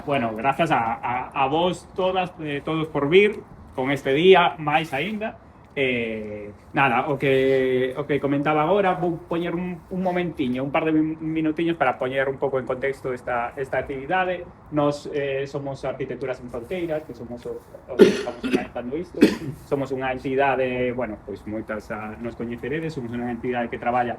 Bueno, grazas a vos todas, todos por vir con este día, máis aínda. Nada, o que comentaba agora, vou poñer un momentiño, un par de minutiños para poñer un pouco en contexto esta actividade. Nos somos Arquitecturas Sen Fronteiras, que somos os que estamos organizando isto. Somos unha entidade, bueno, pois moitas nos coñeceredes, somos unha entidade que traballa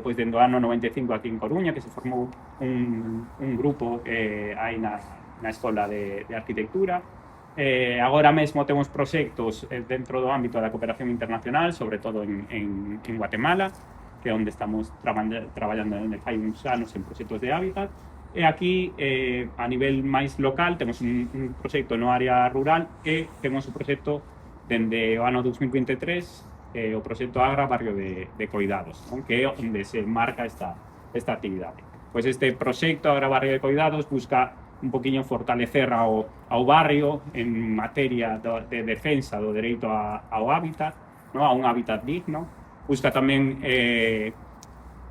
pois dende o ano 95 aquí en Coruña, que se formou un grupo aí na Escola de Arquitectura. Agora mesmo temos proxectos dentro do ámbito da cooperación internacional, sobre todo en Guatemala, que é onde estamos traballando fai uns anos en proxectos de hábitat. E aquí, a nivel máis local, temos un proxecto no área rural e temos un proxecto dende o ano 2023, o proxecto Agra Barrio de Coidados, non? Que é onde se marca esta actividade. Pois este proxecto Agra Barrio de Coidados busca un poquinho fortalecer ao barrio en materia de defensa do dereito ao hábitat, no? A un hábitat digno. Busca tamén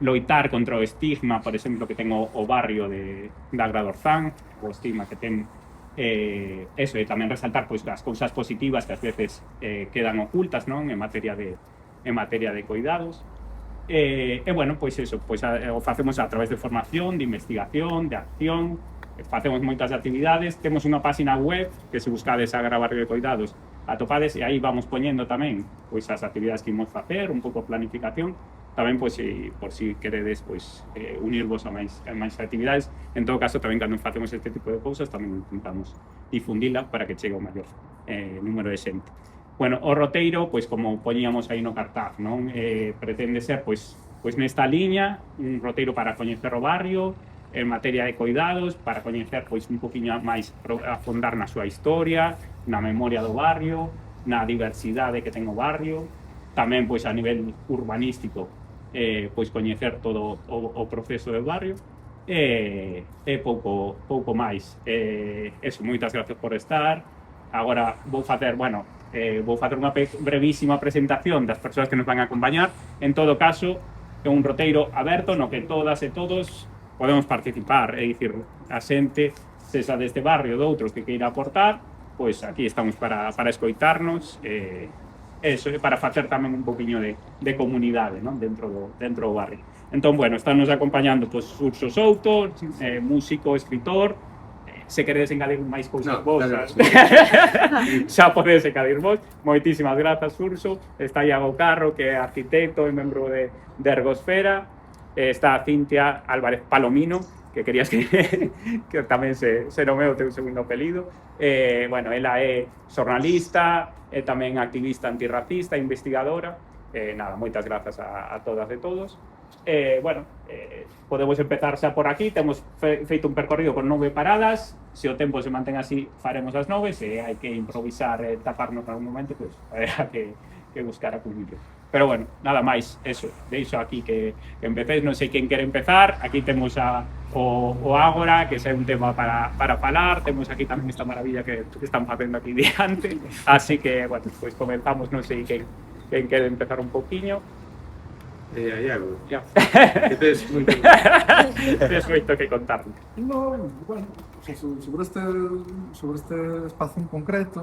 loitar contra o estigma, por exemplo, que ten o barrio da Agradorzán, o estigma que ten eso, e tamén resaltar pois as cousas positivas que ás veces quedan ocultas, non? En materia de cuidados. E bueno, pois eso, pois o facemos a través de formación, de investigación, de acción. Facemos moitas actividades, temos unha página web que se buscades Agra Barrio de Coidados atopades, e aí vamos poñendo tamén pois as actividades que imos facer, un pouco planificación, tamén pois por si queredes pois unirvos a máis actividades. En todo caso, tamén cando facemos este tipo de cousas tamén intentamos difundila para que chegue o maior número de xente. Bueno, o roteiro, pois como poñíamos aí no cartaz, non? Pretende ser pois nesta liña, un roteiro para coñecer o barrio, en materia de cuidados, para coñecer pois un poquinho máis, afondar na súa historia, na memoria do barrio, na diversidade que ten o barrio, tamén pois a nivel urbanístico, pois coñecer todo o proceso do barrio, e pouco máis. Eso, moitas gracias por estar. Agora vou facer, unha brevísima presentación das persoas que nos van a acompañar. En todo caso, é un roteiro aberto no que todas e todos podemos participar, é dicir, a xente, sexa deste barrio ou de outros que queira aportar, pois aquí estamos para escoitarnos, eso, para facer tamén un poquinho de comunidade, non? Dentro do barrio. Entón, bueno, están nos acompañando pois Urso Souto, músico, escritor. Se queredes engadir máis cousas vosas, xa podedes engadir vos. Moitísimas grazas, Urso. Está Iago Carro, que é arquitecto e membro de Ergosfera. Está Cintia Álvarez Palomino, que querías que tamén se nomee o teu segundo apelido. Bueno, ela é xornalista, é tamén activista antirracista, investigadora. Nada, moitas grazas a todas e todos. Bueno, podemos empezar xa por aquí. Temos feito un percorrido con 9 paradas. Se o tempo se mantén así, faremos as 9. Se hai que improvisar e taparnos en algún momento, pois haberá que buscar a cubrirlo. Pero bueno, nada máis, eso, deixo aquí que empecéis, non sei quen quere empezar. Aquí temos o Ágora, que é un tema para falar. Temos aquí tamén esta maravilla que están facendo aquí diante. Así que, bueno, pois comenzamos, non sei quen quere empezar un pouquiño. Iago, Ya. que tes moito que contar. No, bueno, sobre este espacio en concreto,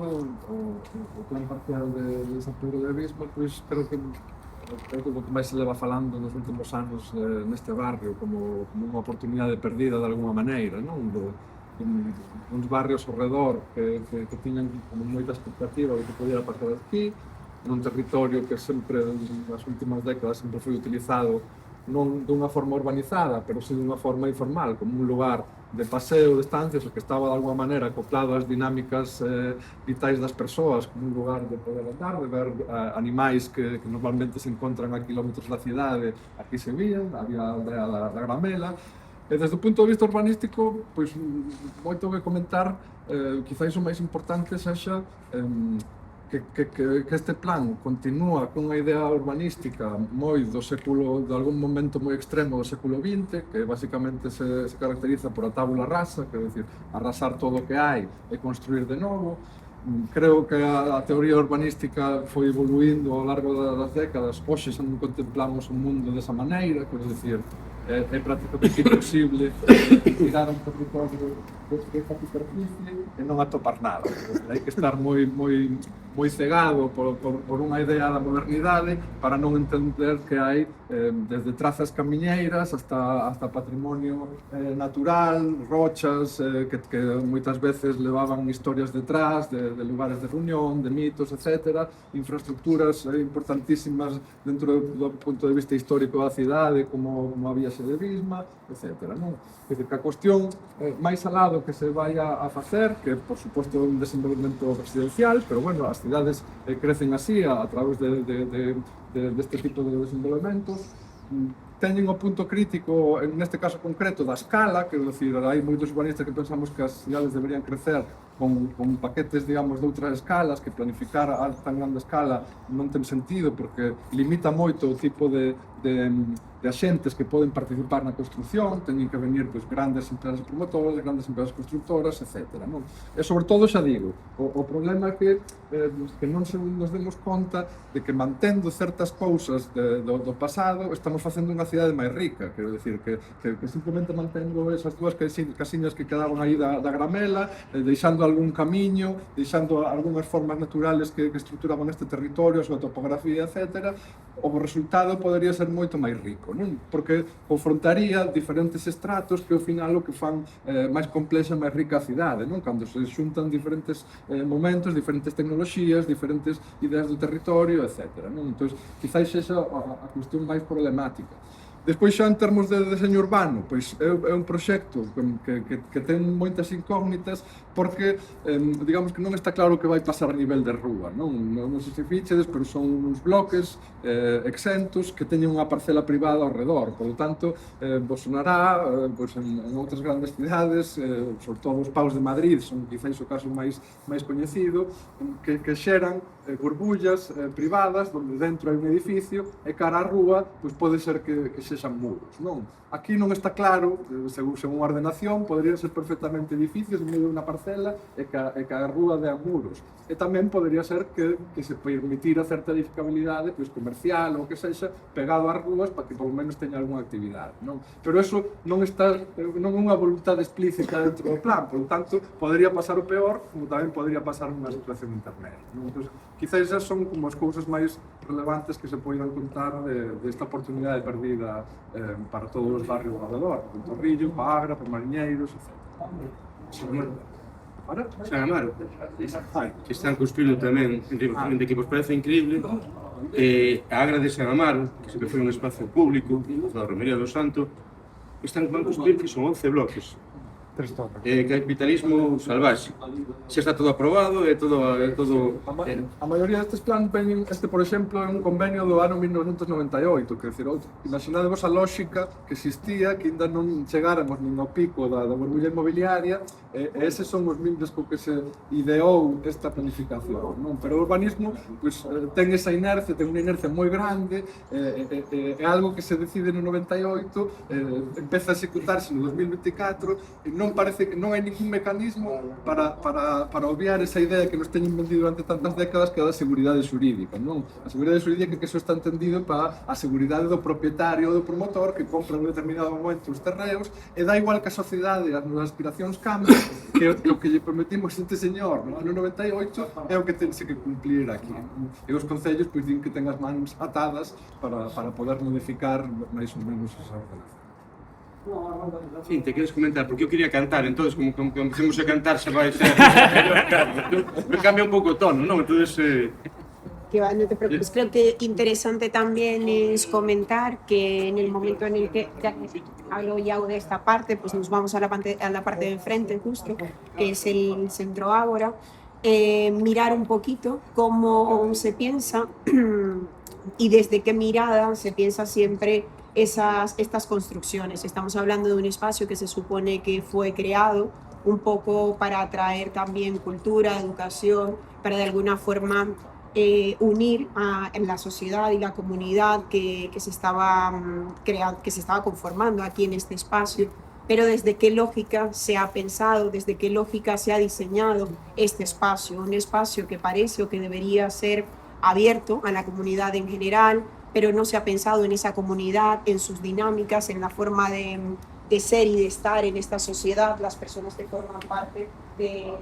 o plan parcial de San Pedro de Bispo, pues creo que o que máis se leva falando nos últimos anos neste barrio como unha oportunidade perdida de alguma maneira, non? Uns barrios ao redor que tiñan como moita expectativa do que podía pasar aquí, nun territorio que sempre, nas últimas décadas, sempre foi utilizado non dunha forma urbanizada, pero si dunha forma informal, como un lugar de paseo, de estancias, que estaba de alguma maneira acoplado ás dinámicas vitais das persoas, como un lugar de poder andar, de ver animais que normalmente se encontran a kilómetros da cidade, aquí se vían, había a aldea da Gramela. E desde o punto de vista urbanístico, pois moito que comentar, quizáis o máis importante sexa que este plan continúa cunha idea urbanística moi do século, de algún momento moi extremo do século XX, que basicamente se caracteriza por a tábula rasa, que é dicir, arrasar todo o que hai e construir de novo. Creo que a teoría urbanística foi evoluindo ao largo das décadas. Hoxe xa non contemplamos un mundo desa maneira, que é dicir, é prácticamente imposible tirar un territorio desta superficie e non atopar nada. Hai que estar moi cegado por unha idea da modernidade para non entender que hai desde trazas camiñeiras hasta patrimonio natural, rochas que moitas veces levaban historias detrás de lugares de reunión, de mitos, etc. Infraestructuras importantísimas dentro do punto de vista histórico da cidade, como a viaxe de Visma, etc. Non? Quer dizer, que a cuestión máis alá do que se vai a facer, que por suposto é un desenvolvemento residencial, pero bueno, as cidades crecen así a través deste tipo de desenvolvementos, teñen o punto crítico, neste caso concreto, da escala, quero dicir, hai moitos urbanistas que pensamos que as cidades deberían crecer con paquetes, digamos, de outras escalas, que planificar a tan grande escala non ten sentido, porque limita moito o tipo de axentes que poden participar na construción, teñen que venir pois, grandes empresas promotoras, grandes empresas constructoras, etc. Non? E sobre todo, xa digo, o problema é que non nos demos conta de que mantendo certas cousas do pasado estamos facendo unha cidade máis rica, quero dicir, que simplemente mantendo esas dúas casiñas que quedaron aí da gramela, deixando algún camiño, deixando algunhas formas naturales que estruturaban este territorio, a súa topografía, etc. O resultado podería ser moito máis rico, non? Porque confrontaría diferentes estratos que ao final o que fan máis complexa e máis rica a cidade, non? Cando se xuntan diferentes momentos, diferentes tecnoloxías, diferentes ideas do territorio, etc. Non? Entón, quizáis sexa a cuestión máis problemática. Despois xa en termos de deseño urbano, pois é un proxecto que ten moitas incógnitas porque, digamos que non está claro o que vai pasar a nivel de rúa, non sei se fíxedes, pero son uns bloques exentos que teñen unha parcela privada ao redor, por lo tanto, vos sonará, pois en outras grandes cidades, sobre todo os paus de Madrid, son quizáis o caso máis coñecido, que xeran burbullas privadas, onde dentro hai un edificio, e cara á rúa, pois pode ser que sexan muros, non? Aquí non está claro, según a ordenación, poderían ser perfectamente edificios en medio de unha parcela e que a rúa dea muros. E tamén podería ser que se permitira certa edificabilidade pois, comercial ou que sexa pegado ás rúas para que polo menos teña algunha actividade, non? Pero eso non é unha voluntade explícita dentro do plan, por lo tanto, podería pasar o peor, como tamén podería pasar unha situación intermedia, non? Entón, quizás esas son como as cousas máis relevantes que se poidan contar desta oportunidade perdida para todos os barrios ao redor, por Torrillo, para Agra, para Mariñeiros, etc. San Amaro, que están construindo tamén en que vos parece increíble, a Agra de San Amaro, que sempre foi un espacio público, na Romería do Santo, van construir que son 11 bloques. Capitalismo salvaxe. Xa está todo aprobado, é todo... A maioría destes planos veñen, por exemplo, é un convenio do ano 1998, que decir, imaginadevos a lógica que existía, que ainda non chegáramos nin ao pico da burbulla inmobiliaria, e eses son os mimbres co que se ideou esta planificación, non? Pero o urbanismo pues, ten esa inercia, ten unha inercia moi grande, é algo que se decide no 98, empeza a executarse no 2024, e non parece que non hai ningún mecanismo para obviar esa idea que nos teñen vendido durante tantas décadas que é da seguridade xurídica, non? A seguridade xurídica que eso está entendido para a seguridade do propietario ou do promotor que compra en un determinado momento os terreos e dá igual que a sociedade as nosas aspiracións cambian, que o que lle prometimos a este señor no ano 98 é o que tense que cumplir aquí. E os concellos pois din que ten as mans atadas para poder modificar máis ou menos esa ordenación. Sí, te queres comentar, porque eu quería cantar, entonces como empecemos a cantar se vai ser... me cambia un pouco o tono, non? Entonces... Que va, no te preocupes. Creo que interesante también es comentar que en el momento en el que hablo ya de esta parte, pues nos vamos a la parte de enfrente justo, que es el Centro Ágora, mirar un poquito cómo se piensa y desde qué mirada se piensa siempre estas construcciones. Estamos hablando de un espacio que se supone que fue creado un poco para atraer también cultura, educación, para de alguna forma unir en la sociedad y la comunidad que se estaba conformando aquí en este espacio. Pero desde qué lógica se ha pensado, desde qué lógica se ha diseñado este espacio, un espacio que parece o que debería ser abierto a la comunidad en general, pero no se ha pensado en esa comunidad, en sus dinámicas, en la forma de ser y de estar en esta sociedad, las personas que forman parte de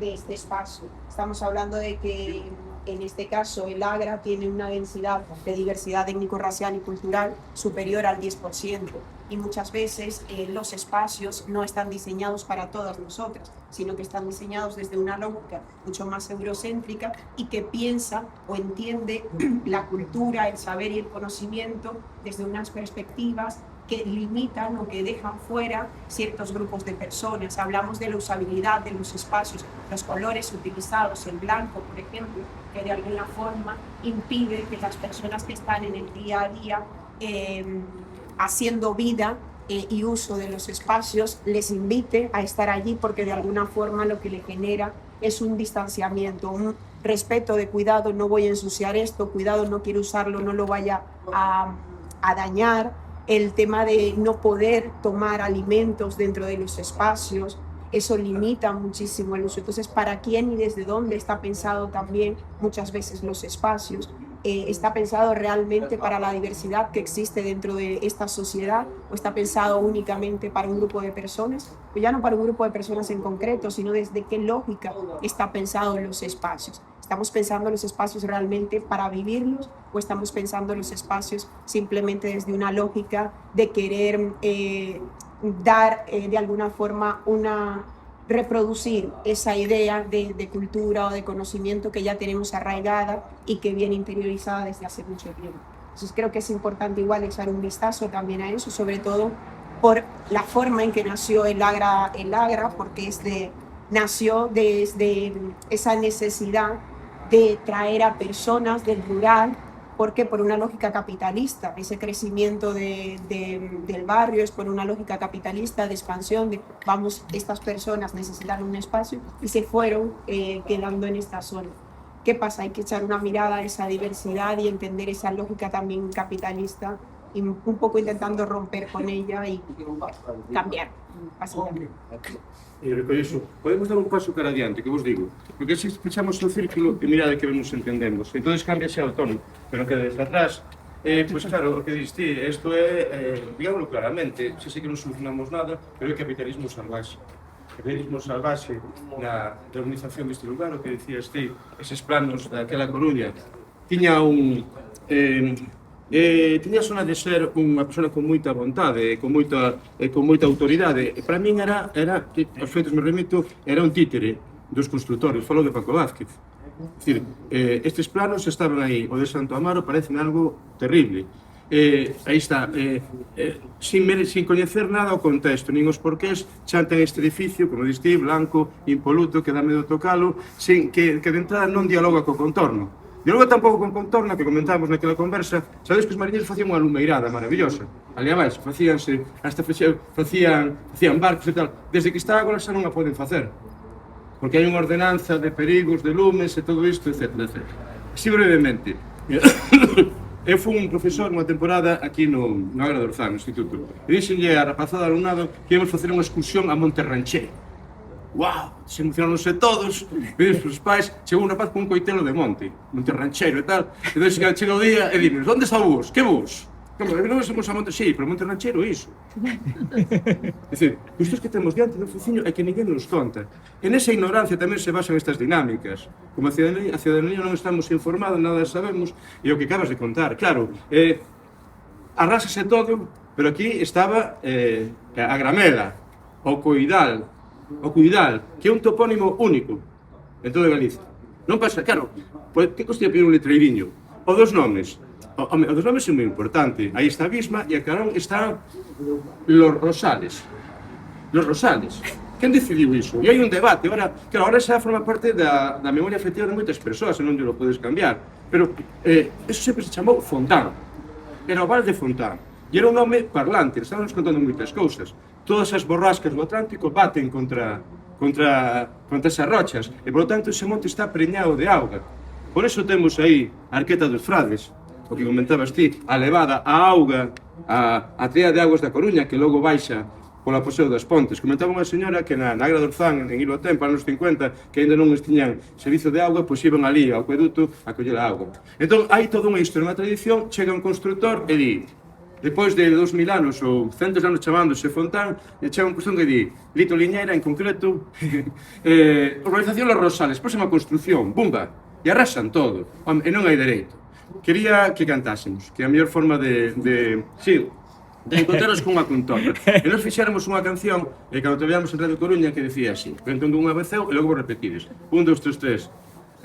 este espacio. Estamos hablando de que en este caso el Agra tiene una densidad de diversidad étnico-racial y cultural superior al 10%, y muchas veces los espacios no están diseñados para todas nosotras, sino que están diseñados desde una lógica mucho más eurocéntrica y que piensa o entiende la cultura, el saber y el conocimiento desde unas perspectivas que limitan o que dejan fuera ciertos grupos de personas. Hablamos de la usabilidad de los espacios, los colores utilizados, el blanco, por ejemplo, que de alguna forma impide que las personas que están en el día a día haciendo vida y uso de los espacios les invite a estar allí, porque de alguna forma lo que le genera es un distanciamiento, un respeto de cuidado, no voy a ensuciar esto, cuidado, no quiero usarlo, no lo vaya a dañar. El tema de no poder tomar alimentos dentro de los espacios, eso limita muchísimo el uso. Entonces, ¿para quién y desde dónde está pensado también muchas veces los espacios? ¿Está pensado realmente para la diversidad que existe dentro de esta sociedad, o está pensado únicamente para un grupo de personas? Pues ya no para un grupo de personas en concreto, sino desde qué lógica está pensado en los espacios. ¿Estamos pensando los espacios realmente para vivirlos, o estamos pensando los espacios simplemente desde una lógica de querer dar de alguna forma reproducir esa idea de cultura o de conocimiento que ya tenemos arraigada y que viene interiorizada desde hace mucho tiempo? Entonces creo que es importante igual echar un vistazo también a eso, sobre todo por la forma en que nació el Agra, porque nació desde esa necesidad de traer a personas del rural. ¿Por qué? Por una lógica capitalista. Ese crecimiento del barrio es por una lógica capitalista de expansión, estas personas necesitan un espacio y se fueron quedando en esta zona. ¿Qué pasa? Hay que echar una mirada a esa diversidad y entender esa lógica también capitalista, y un poco intentando romper con ella y cambiar, básicamente. Eso, podemos dar un paso cara adiante, que vos digo, porque se fechamos o círculo e mirade que nos entendemos, entonces cambia xa o tono, pero que desde atrás, pois claro, o que diste, isto é, digámoslo claramente, xa sei que non solucionamos nada, pero é capitalismo salvaxe. Capitalismo salvaxe na reorganización deste lugar, o que decías ti, eses planos daquela Coruña, tiña tiña a zona de ser unha persona con moita vontade, con moita autoridade. Para min era, aos feitos me remito, era un títere dos constructores, falou de Paco Vázquez. É dicir, estes planos estaban aí, o de Santo Amaro parece algo terrible. Aí está, sin coñecer nada o contexto, nin os porqués, chantan este edificio, como diste, blanco, impoluto, que dá medo tocalo, que de entrada non dialoga co contorno. Dialoga tampouco con contorno, que comentábamos naquela conversa. Sabedes que os mariñeiros facían unha lumeirada maravillosa. Ali abaixo, facíanse, hasta facían barcos e tal. Desde que está agora xa non a poden facer, porque hai unha ordenanza de perigos, de lumes e todo isto, etc. Así brevemente. Eu fui un profesor unha temporada aquí no Agra do Orzán, no instituto, e dixenlle a rapazada alumnado que íamos facer unha excursión a Monte Ranchero. ¡Guau! Se emocionáronse todos, e os pais, chegou un rapaz con un coitelo de monte rancheiro e tal, e entón chega o día e dinos, onde está vos? Que vos? Como, non somos a Monte, sí, pero Monte Rancheiro iso. É dicir, os que temos diante do fuciño é que ninguén nos conta. E nesa ignorancia tamén se basan estas dinámicas. Como a ciudadanía non estamos informados, nada sabemos, e o que acabas de contar, claro, arrásase todo, pero aquí estaba a Gramela, o Coidal, que é un topónimo único en toda Galicia. Non pasa, claro, que costía pedir un letreiriño? O dos nomes. O dos nomes é moi importante. Aí está Bisma e a Carón están Los Rosales. Quen decidiu iso? E hai un debate. Agora xa forma parte da memoria afectiva de moitas persoas, e non lle lo podes cambiar. Pero eso sempre se chamou Fontán. Era o Val de Fontán. E era un nome parlante, estábamos contando moitas cousas. Todas as borrascas do Atlántico baten contra esas rochas, e, por lo tanto, ese monte está preñado de auga. Por eso temos aí a Arqueta dos Frades, o que comentabas ti, a levada, a auga, a tría de aguas da Coruña, que logo baixa pola poseo das Pontes. Comentaba unha señora que na Agra do Orzán, en Ilo Tempo, anos 50, que ainda non tiñan servizo de auga, pois iban ali ao acueduto a coller a auga. Entón, hai toda unha historia, unha tradición, chega un constructor e di, depois de 2000 anos ou centos de anos chamándose Fontán, chega un constructor que di, Lito Liñeira, en concreto, urbanización Los Rosales, próxima construcción, bumba, e arrasan todo, e non hai dereito. Quería que cantásemos, que é a mellor forma de encontrarnos cunha contorna. E nos fixéramos unha canción cando te veamos en Radio Coruña que decía así, cantando unha vez eu e logo vos repetides. 1, 2,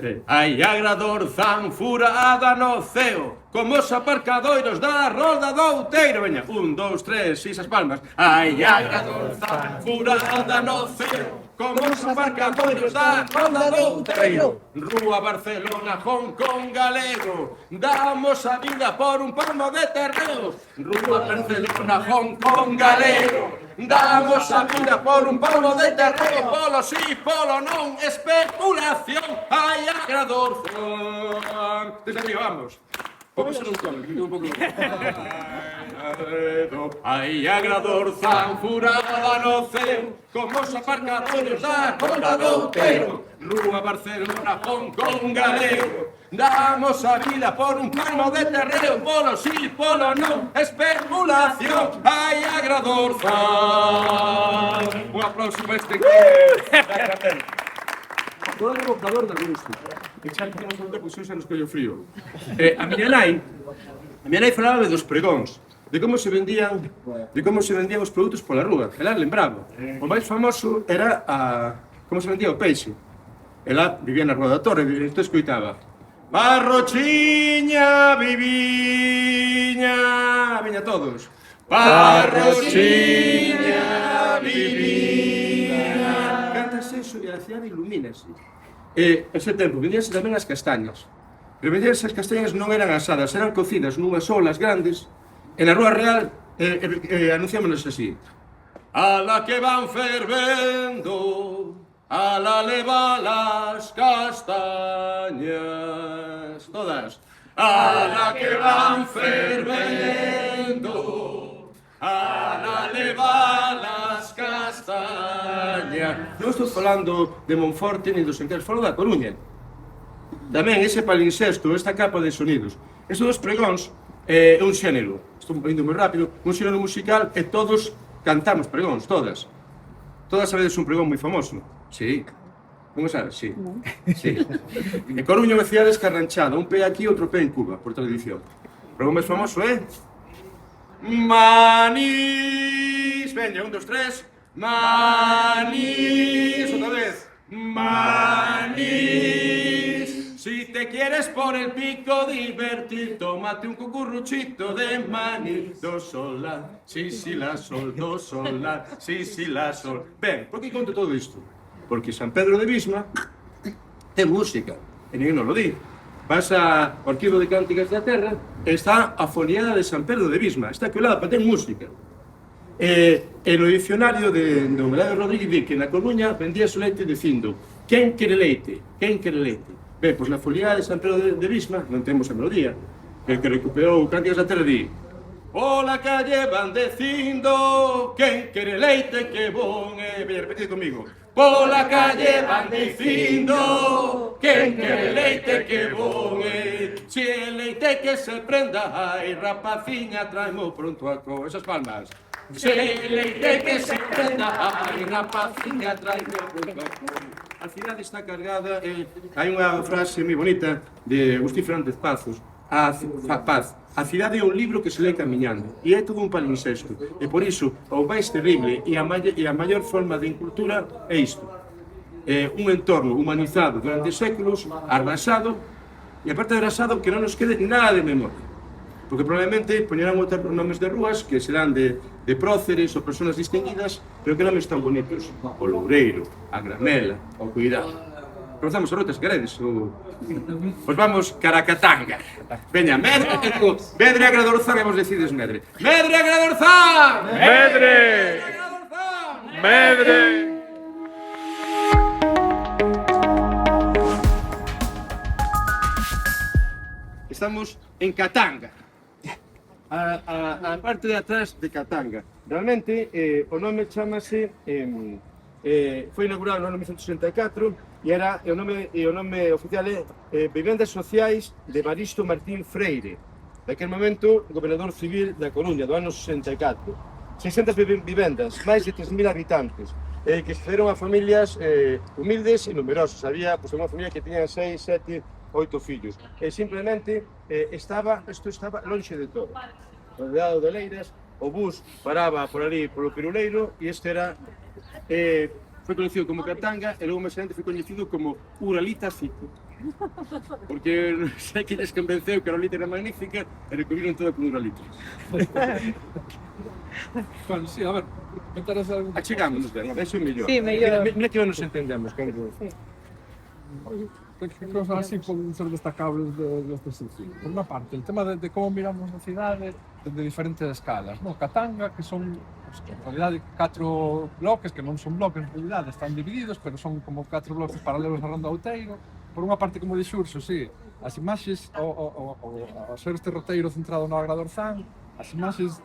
3, 3. Hai Agra do Orzán furada no ceo, como os aparcadoiros da Rolda do Outeiro. Veña, 1, 2, 3, 6 as palmas. Hai Agra do Orzán furada no ceo, como os aparcadoiros da Rolda do Outeiro. Rúa Barcelona, Hong Kong galego, damos a vida por un palmo de terreo. Rúa Barcelona, Hong Kong galego, damos a vida por un palmo de terreo. Polo sí, polo non, especulación. Hai Agra do Orzán. Desde arriba, vamos. Vamos a un tono, que un pouco. Hai Agra do Orzán furada no ceo, como os aparcadoiros da Rolda do Outeiro. Rúa Barcelona, Hong Kong galego, damos a vida por un palmo de terreo. Polo sí, polo non, especulación. Hai Agra do Orzán. Un aplauso para este que... Todo o evocador da gusto. Que xa temos un tempo, xa nos collo frío. A miña nai falaba dos pregóns, de como se vendían os produtos pola rúa. Ela lembraba. O máis famoso era como se vendía o peixe. Ela vivía na Rúa da Torre, e isto escoitaba. Parrochiña, viviña, viña todos. Parrochiña, viviña. Cantas eso e a cidade ilumínase. Ese tempo vendíanse tamén as castañas. Pero vendíanse as castañas non eran asadas, eran cocidas nunhas olas grandes. E na Rúa Real anunciámonos así. Ala que van fervendo, ala leva las castañas. Todas. Ala que van fervendo, ala leva las castañas. Non estou falando de Monforte ni dos Enqueros, falo da Coruña. Tamén ese palincesto, esta capa de sonidos. Estes dos pregóns é un xénero, estou indo moi rápido, un xénero musical e todos cantamos pregóns, todas. Todas sabedes un pregón moi famoso? Sí. Non sabes? Sí. Sí. En Coruña é unha cidade escarranchada, un pé aquí e outro pé en Cuba, por tradición. O pregón máis famoso é... Manís, veña, 1, 2, 3. Manís, outra vez. Manís. Si te quieres por el pico divertir, tómate un cucurruchito de manís. Do sol la, si la sol, do sol la, si la sol. Ben, por que conto todo isto? Porque San Pedro de Visma ten música, e ninguén non lo di. Vas ao Arquivo de Cánticas da Terra e está a foniada de San Pedro de Visma, está colada para ter música. E no dicionario de Meladio Rodríguez di que na Coruña vendía o leite dicindo quen quere leite, quen quere leite. Ben, pois na foliada de San Pedro de Visma non temos a melodía, que recuperou Cánticas da Terra di pola calle van dicindo quen quere leite que bon é. Veña, repetid comigo. Pola calle van dicindo quen quere leite que bon é. Si el leite que se prenda, ai rapaciña, traemo pronto a co. Esas palmas. Si el leite que se prenda, ai rapaciña, traemo pronto a co. A cidade está cargada, hai unha frase moi bonita de Agustín Fernández Pazos, Paz. A cidade é un libro que se lê camiñando e é todo un palincesto. E por iso, o máis terrible e a maior forma de incultura é isto. É un entorno humanizado durante séculos, arrasado, e aparte de arrasado que non nos quede nada de memoria. Porque probablemente poñerán outros nomes de rúas que serán de próceres ou persoas distinguidas, pero que nomes tan bonitos. O Loureiro, a Gramela, o Cuidado. Comezamos a ruta, se queredes, pois vamos Caracatanga. Veña, Medre, Agra do Orzán, e vos decides Medre. Medre, Agra do Orzán! Medre! Medre! Estamos en Catanga. a parte de atrás de Katanga. Realmente, o nome chamase, foi inaugurado no ano 1964 e o nome oficial é Vivendas Sociais de Evaristo Martín Freire. Daquel momento, gobernador civil da Coruña, do ano 64. 600 vivendas, máis de 3.000 habitantes, que se fizeron a familias humildes e numerosas. Había unha familia que tiña 6, 7, 8 fillos. Simplemente, isto estaba lonxe de todo. Rodeado de leiras, o bus paraba por ali, polo Piruleiro, e este era... foi conhecido como Katanga e logo máis adiante foi conhecido como Uralita City. Porque non sei que lles convenceu que a Uralita era magnífica e recubriron todo con Uralita. Bueno, sí, a ver, comentarás algo. Achegámonos ben, eso é mellor. Sí, mellor. Mira que non nos entendemos. ¿Qué cosas así pueden ser destacables de este sitio? Por una parte, el tema de cómo miramos la ciudad de diferentes escalas, ¿no? Katanga, que son, pues, en realidad, 4 bloques, que non son bloques, en realidad, están divididos, pero son como 4 bloques paralelos a Ronda Outeiro. Por unha parte, como de Xurxo, sí, as imaxes, ao ser este roteiro centrado no Agra do Orzán, as imaxes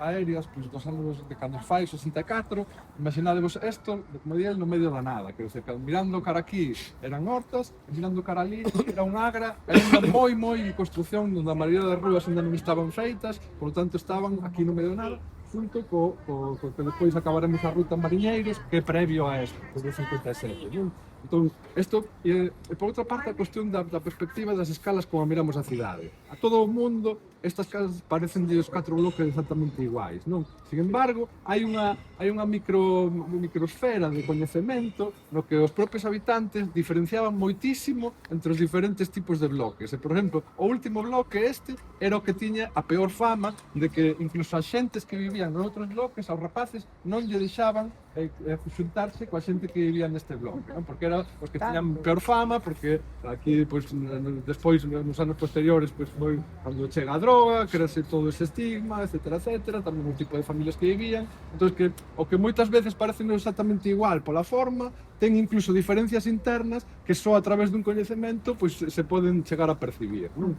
aéreas, pois, dos anos de cando fai, 64, imaginadevos isto, como diel, no medio da nada, quero dizer, que mirando cara aquí eran hortas, e mirando cara ali era un Agra, era unha moi construcción onde a maioría das rúas ainda non estaban feitas, por lo tanto estaban aquí no medio da nada, junto co que depois acabaremos a ruta Mariñeiros, que é previo a isto, do 57, non? Entón, isto, e por outra parte, a cuestión da perspectiva das escalas como miramos a cidade. A todo o mundo, estas casas parecen de os 4 bloques exactamente iguais, non? Sin embargo, hai unha microsfera de coñecemento no que os propios habitantes diferenciaban moitísimo entre os diferentes tipos de bloques. E, por exemplo, o último bloque era o que tiña a peor fama de que incluso as xentes que vivían en outros bloques, aos rapaces, non lle deixaban xuntarse coa xente que vivía neste bloque, non? Porque era os que tiñan peor fama, porque aquí, pois, despois, nos anos posteriores, pois, foi cando chega a droga, crece todo ese estigma, etcétera, tamén un tipo de familias que vivían. Entón, que o que moitas veces parece non exactamente igual pola forma, ten incluso diferencias internas que só a través dun coñecemento, pois, se poden chegar a percibir, non?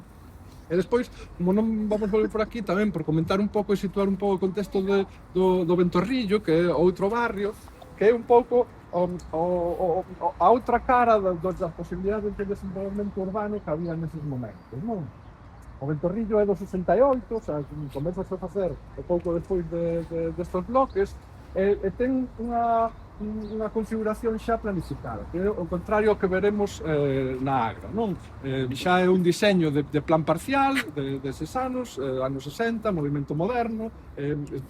E despois, como non vamos volver por aquí, tamén por comentar un pouco e situar un pouco o contexto do Ventorrillo, que é outro barrio, que é un pouco a outra cara das posibilidades de desenvolvemento urbano que había neses momentos, non? O Ventorrillo é do 68, o sea, comeza a facer un pouco despois destos bloques, e ten unha configuración xa planificada, que é o contrario ao que veremos na Agra, non? Xa é un diseño de plan parcial deses anos 60, movimento moderno.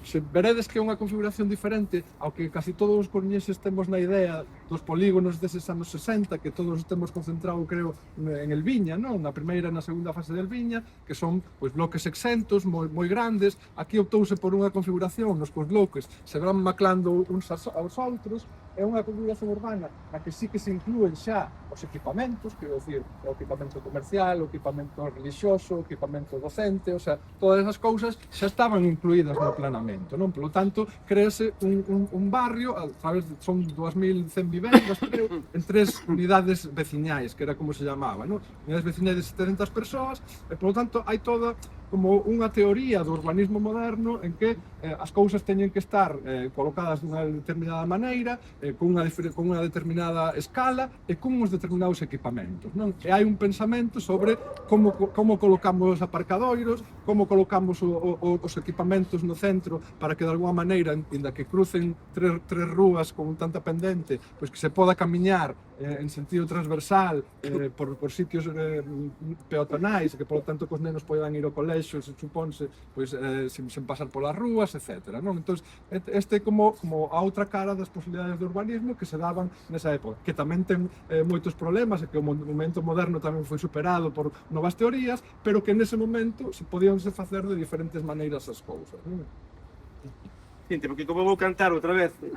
Se veredes que é unha configuración diferente ao que casi todos os coruñeses temos na idea dos polígonos deses anos 60, que todos temos concentrado, creo, en El Viña, non? Na primeira e na segunda fase del Viña, que son, pois, bloques exentos, moi grandes. Aquí optouse por unha configuración nos que os bloques se van maclando uns aos outros. É unha configuración urbana na que sí que se inclúen xa os equipamentos, quero dicir, o equipamento comercial, o equipamento religioso, o equipamento docente, o sea, todas esas cousas xa estaban incluídas no planeamento, non? Por lo tanto, créase un barrio, a través de, son 2.100 vivendas, creo, en 3 unidades veciñais, que era como se llamaba, non? Unidades veciñais de 700 persoas, e, por lo tanto, hai toda como unha teoría do urbanismo moderno en que as cousas teñen que estar colocadas dunha determinada maneira, con unha determinada escala e con uns determinados equipamentos, non? E hai un pensamento sobre como colocamos os aparcadoiros, como colocamos os equipamentos no centro para que de alguma maneira, inda que crucen tres rúas con tanta pendente, pois que se poda camiñar en sentido transversal por sitios peatonais, que, por lo tanto, que os nenos poidan ir ao colexio, se suponse, pois, sen pasar polas rúas, etc. Non? Entón, este é como a outra cara das posibilidades de urbanismo que se daban nesa época, que tamén ten moitos problemas, e que o momento moderno tamén foi superado por novas teorías, pero que nese momento se podían facer de diferentes maneiras as cousas. Non? Porque como vou cantar outra vez... Si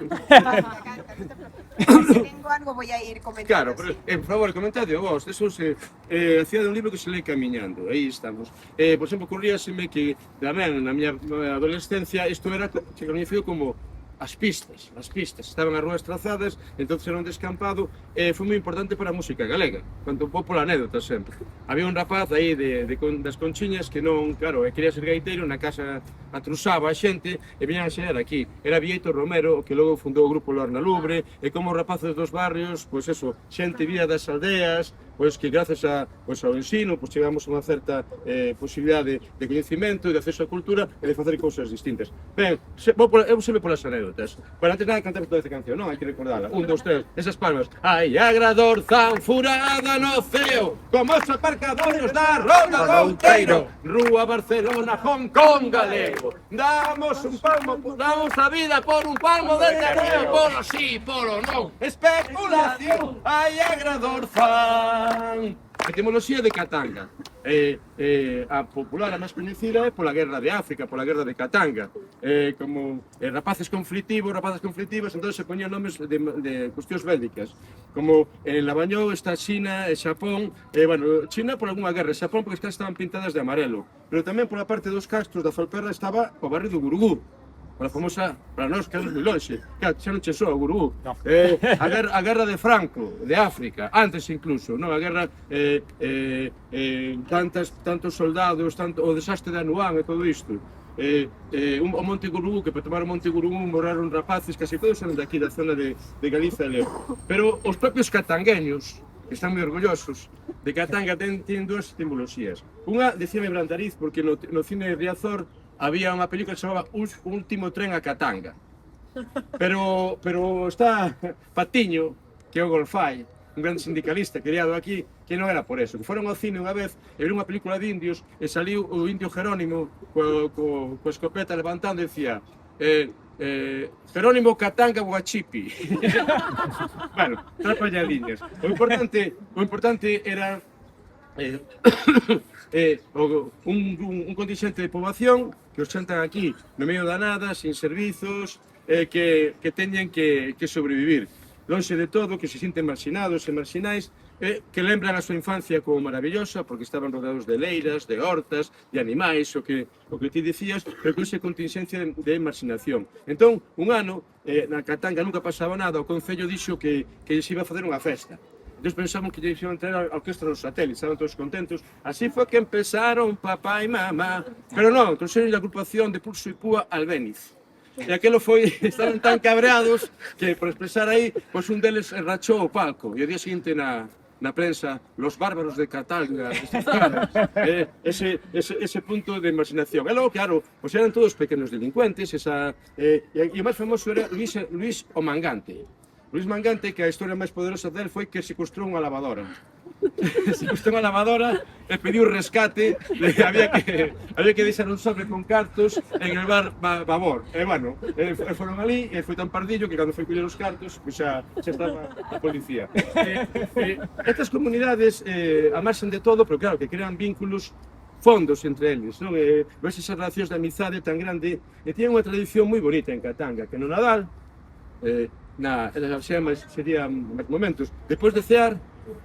tengo algo voy a ir comentando. Claro, pero, por favor, comentade vos. Eso se hacía de un libro que se lee camiñando. Aí estamos. Por exemplo, ocurríaseme que tamén na miña adolescencia isto era que coñecido como as pistas estaban as rúas trazadas, entonces era un descampado, foi moi importante para a música galega, conto un pouco pola anécdota sempre. Había un rapaz aí das Conchiñas que non, claro, quería ser gaiteiro, na casa atrusaba a xente e viñan a xerar aquí. Era Vieito Romero, que logo fundou o grupo Lorna Lubre, e como os rapaces dos barrios, pois eso, xente vía das aldeas, pois que gracias ao ensino, pois chegamos a unha certa posibilidade de coñecimento e de acceso á cultura e de facer cousas distintas. Ben, eu sempre polas anécdotas. Pero antes nada cantar toda esta canción, non? Hai que recordala. 1, 2, 3, esas palmas. Ai, agrador tan furada no ceo, como os aparcadores da Ronda do Outeiro, Rúa Barcelona, Hong Kong galego. Damos un palmo, damos a vida por un palmo de terreo, polo sí, polo non. Especulación, ai, agrador fan. Etimoloxía de Katanga. A popular, a máis coñecida é pola guerra de África, pola guerra de Katanga. Como rapaces conflictivos, entón se poñían nomes de cuestións bélicas. Como Labañou está China e Xapón, bueno, China por algunha guerra, Xapón porque as casas estaban pintadas de amarelo, pero tamén pola parte dos castros da Falperra estaba o barrio do Gurugú, a famosa, para nós quedamos moi longe, claro, xa non che soa o Gurugú. No. A guerra de Franco, de África, antes incluso, non? A guerra, tantos soldados, o desastre de Anuán e todo isto. O Monte Gurugú, que para tomar o Monte Gurugú morreron rapaces, casi todos eran daqui da zona de Galiza e León. Pero os propios catangueños, que están moi orgullosos de Katanga, ten dúas etimoloxías. Unha, decíame Brandariz, porque no cine de Riazor había unha película que se chamaba Último tren a Katanga. Pero está Patiño, que é o Golfai, un grande sindicalista criado aquí, que non era por eso. Que foron ao cine unha vez e viron unha película de indios e saliu o indio Jerónimo coa escopeta levantando e decía Jerónimo Katanga Guachipi. Bueno, trapalladiñas. O importante era un contingente de poboación que os xantan aquí no medio da nada, sin servizos, que teñen que sobrevivir lonxe de todo, que se sinten marxinados e marxinais, que lembran a súa infancia como maravillosa porque estaban rodeados de leiras, de hortas, de animais, o que ti dicías, pero con esa contingencia de marxinación. Entón, un ano, na Katanga nunca pasaba nada, o Concello dixo que se iba a facer unha festa. Entón pensamos que lle iban traer a orquestra dos satélites, estaban todos contentos. Así foi que empezaron papá e mamá. Pero non, trouxeron a agrupación de Pulso e Púa Albéniz. E aquelo foi, estaban tan cabreados que por expresar aí, pois un deles rachou o palco. E o día seguinte na prensa, los bárbaros de Katanga, ese punto de marxinación. E logo, claro, pois eran todos pequenos delincuentes, e o máis famoso era Luis o Mangante. Luis Mangante, que a historia máis poderosa del foi que secuestrou unha lavadora. Secuestrou unha lavadora e pediu rescate, había que deixar un sobre con cartos en el bar Babor. E bueno, foron ali e foi tan pardillo que cando foi coller os cartos, pois xa estaba a policía. Estas comunidades amarxen de todo, pero claro, que crean vínculos fondos entre eles, non? Ves esas relacións de amizade tan grande, e tienen unha tradición moi bonita en Katanga, que no Nadal, serían momentos, despois de cear,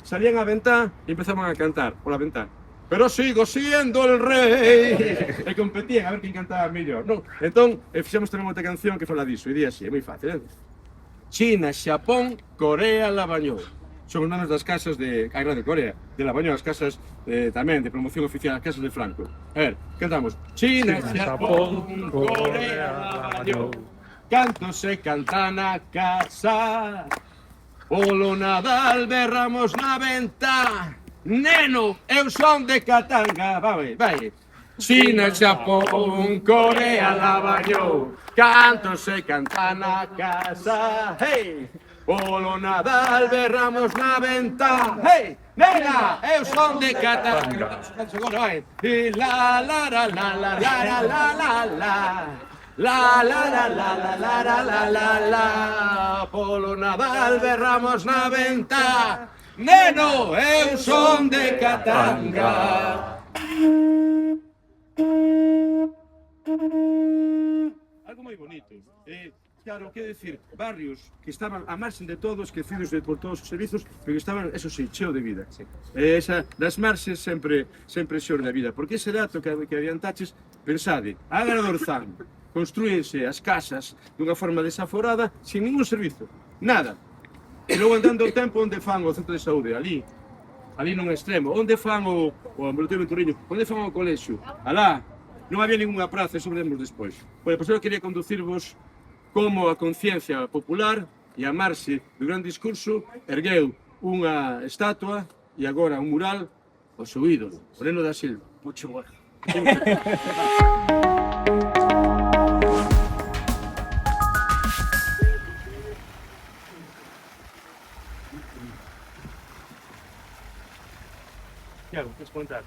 salían a ventá e empezaban a cantar pola ventá. Pero sigo siendo el rey! E competían a ver quen cantaba mellor, non? Entón, fixemos tamén outra canción que fala disso, e di así, é moi fácil, China, Xapón, Corea, Labañou. Son os nomes das casas de Corea, de Labañou, as casas tamén de promoción oficial, as casas de Franco. A ver, cantamos. China, Xapón, Corea, Labañou. Canto se canta na casa, polo Nadal berramos na ventá. Neno, eu son de Katanga, vai. China, Xapón, Corea, Labañou. Canto se canta na casa, hey. Polo Nadal berramos na ventá, hey. Nena, eu son de Katanga. E la la la la la la la la la. La la la la la la la la la la, polo Nadal berramos na ventá. Neno, eu son de Katanga. Algo moi bonito. Claro, quero dicir, barrios que estaban a marxen de todo, esquecidos por todos os servizos, pero que estaban, eso sí, cheo de vida. Das marxes sempre xeon da vida. Porque ese dato que adiantaches, pensade, Ágara do Orzán, construíense as casas dunha forma desaforada, sin ningún servizo, nada. E logo andando o tempo onde fan o centro de saúde, ali nun extremo, onde fan o ambulatorio Venturriño, onde fan o colexio, alá, non había ninguna praza, eso veremos despois. Pois eu quería conducirvos como a conciencia popular e a marxe do gran discurso ergueu unha estatua e agora un mural ao seu ídolo, o Neno da Silva. Mucho bueno. Iago, queres comentar?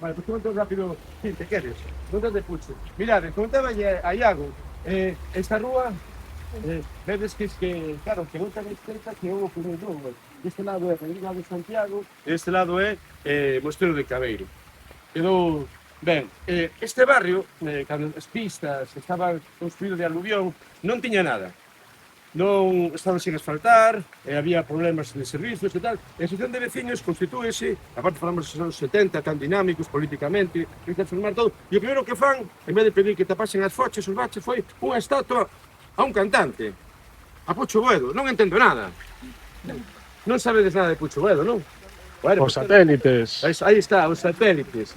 Vale, pues comento rápido, si te queres. ¿Dónde te pucho? Mirad, comentaba a Iago, esta rúa, vedes que, claro, que non tan estreita que houve por un novo. Este lado é Rodrigo de Santiago, este lado é Mosteiro de Cabeiro. Quedou ben. Este barrio, cando as pistas estaban construídos de aluvión, non tiña nada. Non estaban sin asfaltar, había problemas de servicios e tal. A asociación de veciños constitúese, aparte falamos dos anos 70, tan dinámicos políticamente, que transformar todo, e o primeiro que fan, en vez de pedir que tapasen as foches, os baches, foi unha estatua a un cantante, a Pucho Boedo. Non entendo nada. Non sabedes nada de Pucho Boedo, non? Bueno, Os satélites. Aí está, os satélites.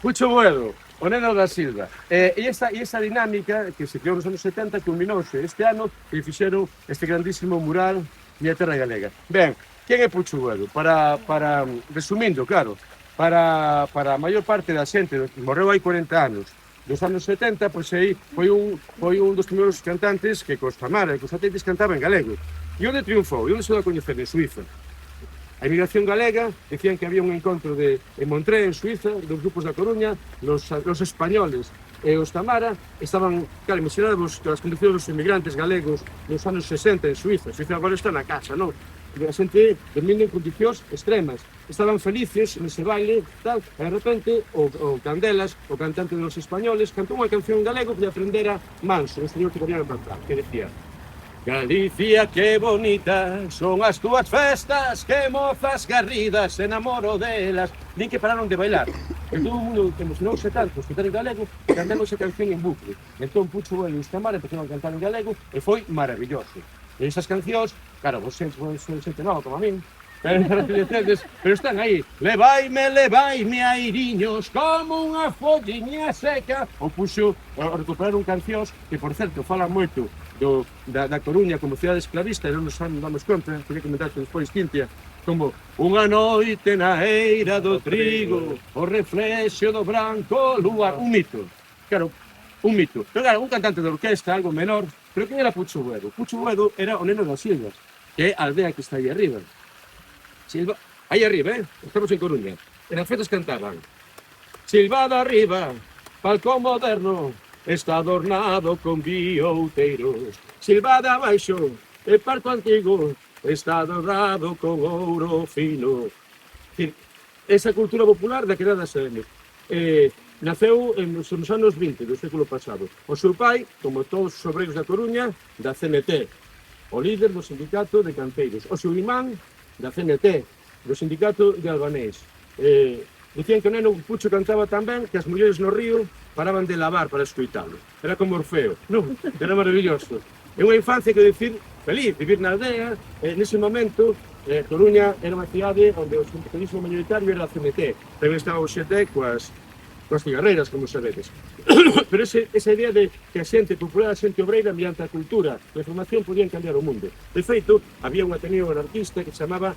Pucho Boedo, o Neno da Silva. E esa dinámica que se creou nos anos 70 culminouse este ano e fixeron este grandísimo mural de a terra galega. Ben, quen é Pucho Boedo? Para resumindo, claro, para a maior parte da xente, morreu hai 40 anos, dos anos 70, pois aí foi un dos primeiros cantantes que cos Tamara e cos satélites cantaba en galego. E onde triunfou? E onde se dá a coñecer? En Suiza. A emigración galega, decían que había un encontro en Montré, en Suiza, dos grupos da Coruña, los españoles e os Tamara estaban, claro, mencionados as condicións dos emigrantes galegos nos anos 60 en Suiza. Suiza agora está na casa, non? A xente dormindo en condicións extremas. Estaban felices nese baile, tal, e de repente o Candelas, o cantante dos españoles, cantou unha canción en galego que aprendera Manso, un señor que venía en Pamplona, que decía: Galicia, que bonita son as túas festas, que mozas garridas, enamoro delas. Nin que pararon de bailar. E todo o mundo emocionouse tanto escutar en galego, cantando esa canción en bucle. Entón Pucho Boedo e os Tamara empezaron a cantar en galego e foi maravilloso. E esas cancións, claro, vos xente nova como a min, pero están aí. Levaime airiños como unha folliña seca. O Puxo, recuperaron cancións que, por certo, falan moito da Coruña como cidade esclavista, e non nos damos conta, queria comentar despois, Cintia, como unha noite na eira do trigo, o reflexo do branco luar, un mito, claro, un mito. Pero claro, un cantante de orquesta, algo menor, pero quen era Pucho Boedo? Pucho Boedo era o Neno das Silvas, que é a aldea que está aí arriba. Silva, aí arriba, estamos en Coruña, e nas festas cantaban: Silvada arriba, palco moderno, está adornado con bioteiros. Silvada abaixo, e parco antigo, está adornado con ouro fino. Esa cultura popular da que nada sabemos. Naceu nos anos 20 do século pasado. O seu pai, como todos os obreiros da Coruña, da CNT, o líder do sindicato de canteiros. O seu irmán, da CNT, do sindicato de albanés. Dicían que o neno Pucho cantaba tan ben que as mulleres no río paraban de lavar para escoitalo. Era como Orfeo, non? Era maravilloso. É unha infancia, que decir, feliz, vivir na aldea. Nese momento, Coruña era unha cidade onde o sindicalismo mayoritario era a CNT. Tamén estaba o XT coas cigarreiras, como sabedes. Pero esa idea de que a xente popular, a xente obreira, mediante a cultura e a formación, podían cambiar o mundo. De feito, había un ateneo anarquista que se chamaba,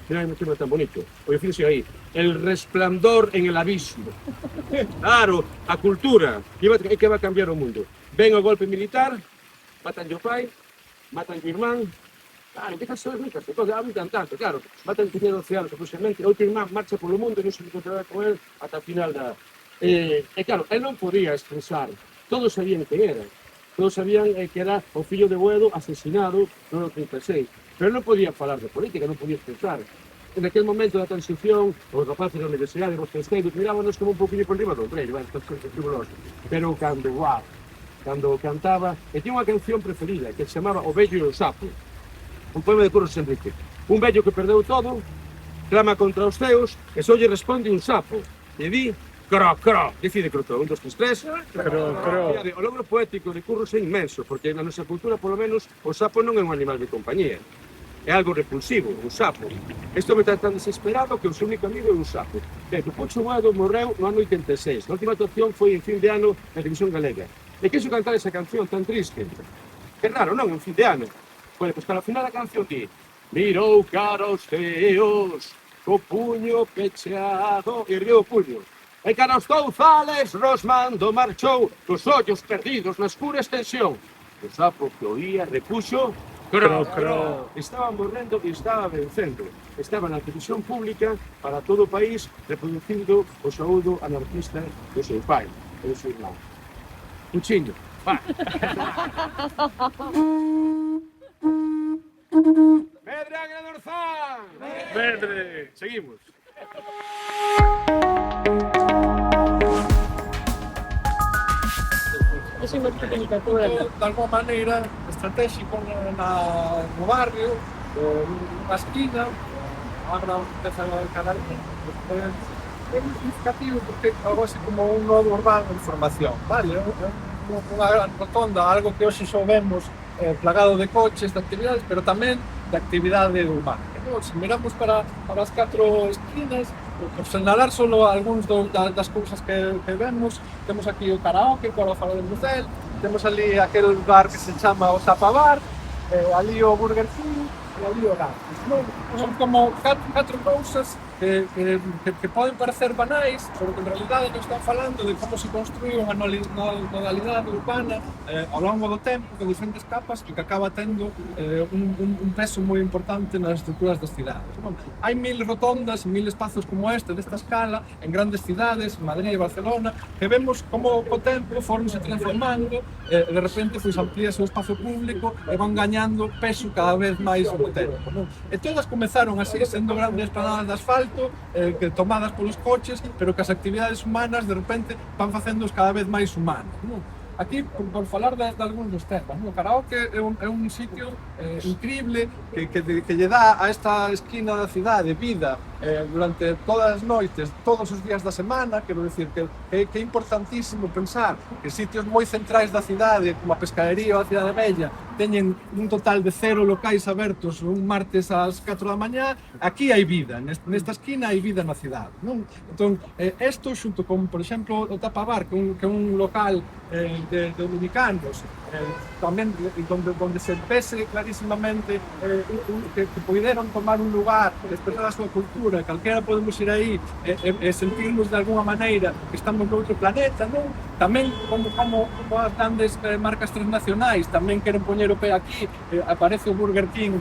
mira un tema tan bonito, o fíjense aí, el resplandor en el abismo. Claro, a cultura que va a cambiar o mundo. Ven o golpe militar, matan o pai, matan o irmán, claro, empieza a ser ricas, un cantante, claro, matan o 12 anos aproximadamente, outro irmán marcha polo mundo e non se encontrará con él ata a final da... E claro, él non podía expresar, todos sabían que era, todos sabían que era o fillo de Boedo asesinado no 36, pero non podía falar de política, non podía expresar. En aquel momento da transición, os rapaces da universidade, os festeiros, mirábanos como un poquinho por riba do trello, pero cando cantaba, e tinha unha canción preferida que se chamaba O vello e o sapo, un poema de Curros Enrique. Un vello que perdeu todo, clama contra os ceos, e só lle responde un sapo, e di: Cro, decide crotó, 1, 2, 3, 3. O logro poético de Curros é inmenso, porque na nosa cultura, polo menos, o sapo non é un animal de compañía. É algo repulsivo, un sapo. Isto me está tan desesperado que o seu único amigo é un sapo. O Pocho Boado morreu no ano 86. A última actuación foi en fin de ano na televisión galega. E quixo cantar esa canción tan triste. Que raro, non? En fin de ano. Bueno, pois para o final da canción di: mirou cara aos ceos, co puño pecheado, e riu o puño. E cara aos touzales, Rosmando marchou, cos ollos perdidos na escura extensión. O sapo que oía repuxo: cro. Estaba morrendo e estaba vencendo. Estaba na televisión pública para todo o país reproducindo o saúdo anarquista do seu pai, do seu irmão. Puchiño, va. Medre Agradorzán! Medre! Seguimos. De alguma maneira estratégico no barrio, nunha esquina, agora empeza a cada día. É moi significativo porque é algo así como un nodo urbano de información, vale? Unha gran rotonda, algo que hoxe só vemos plagado de coches, de actividades, pero tamén de actividade humana. Se miramos para as 4 esquinas, por señalar solo algúns das cousas que vemos, temos aquí o karaoke, coa Fala del Bucel, temos ali aquel bar que se chama o Tapa Bar, ali o Burger King e ali o Gatos. Son como 4 cousas que poden parecer banais, pero que en realidade non están falando de como se construi unha modalidade urbana ao longo do tempo, con diferentes capas, que acaba tendo un peso moi importante nas estruturas das cidades. Hai 1000 rotondas, 1000 espazos como este, desta escala, en grandes cidades, Madrid e Barcelona, que vemos como co tempo foron se transformando, de repente amplíase o espazo público e van gañando peso cada vez máis no tempo. E todas comezaron así, sendo grandes planadas de asfalto, que tomadas polos coches, pero que as actividades humanas de repente van facéndoos cada vez máis humanos. Aquí, por falar de algúns dos temas, o karaoke é un sitio increíble que lle dá a esta esquina da cidade vida durante todas as noites, todos os días da semana. Quero dicir que é importantísimo pensar que sitios moi centrais da cidade, como a Pescadería ou a Cidade Bella, teñen un total de 0 locais abertos un martes ás 4 da mañá. Aquí hai vida, nesta esquina hai vida na cidade, non? Entón, isto xunto con, por exemplo, o Tapa Bar, que é un local de dominicanos, tamén donde se pese clarísimamente que poideron tomar un lugar, expresar a súa cultura, calquera podemos ir aí e sentirnos de alguma maneira que estamos noutro planeta, non? Tamén como as grandes marcas transnacionais tamén queren poñer o pé aquí, aparece o Burger King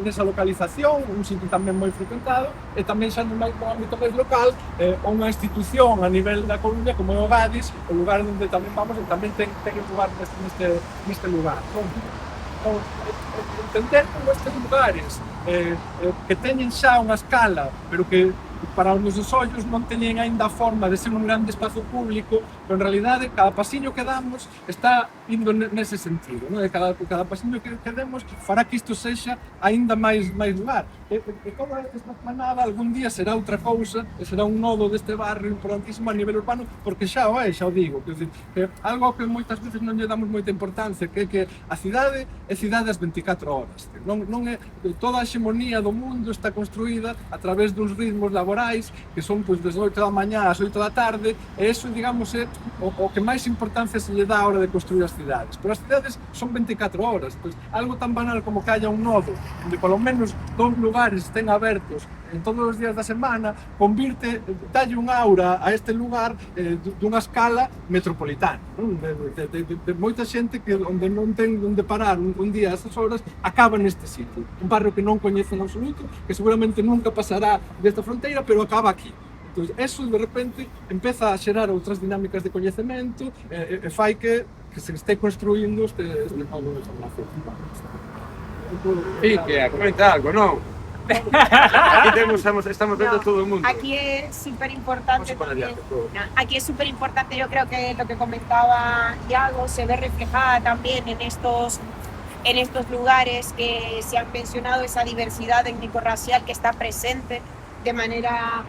nesa localización, un sitio tamén moi frecuentado, e tamén xa no ámbito máis local, unha institución a nivel da Coruña como é o Gadis, o lugar onde tamén vamos e tamén ten lugar neste lugar. Entender como estes lugares que teñen xa unha escala, pero que para os nosos ollos non teñen aínda a forma de ser un grande espazo público, pero en realidade cada pasiño que damos está indo nese sentido, non? Cada pasiño que demos fará que isto sexa aínda máis lugar. E toda esta manada algún día será outra cousa, e será un nodo deste barrio importantísimo a nivel urbano, porque xa o é, xa o digo. Que algo que moitas veces non lle damos moita importancia, que é que a cidade é cidade as 24 horas. Non é, toda a hexemonía do mundo está construída a través duns ritmos laborais que son desde 8 da mañá ás 8 da tarde, e iso, digamos, é o que máis importancia se lle dá a hora de construir as cidades. Pero as cidades son 24 horas, algo tan banal como que haya un nodo onde polo menos 2 lugares estén abertos en todos os días da semana, dalle un aura a este lugar dunha escala metropolitana, de moita xente que onde non ten onde parar un día a esas horas, acaba neste sitio, un barrio que non coñece en absoluto, que seguramente nunca pasará desta fronteira, pero acaba aquí. Entón, eso de repente empeza a xerar outras dinámicas de coñecemento e fai que se este construindo este nodo de formación. E que comenta algo, non? Aquí estamos vendo todo o mundo. Aquí es súper importante también. Aquí es súper importante, yo creo que lo que comentaba Iago se ve reflejada también en estos lugares que se han mencionado, esa diversidad étnico-racial que está presente de manera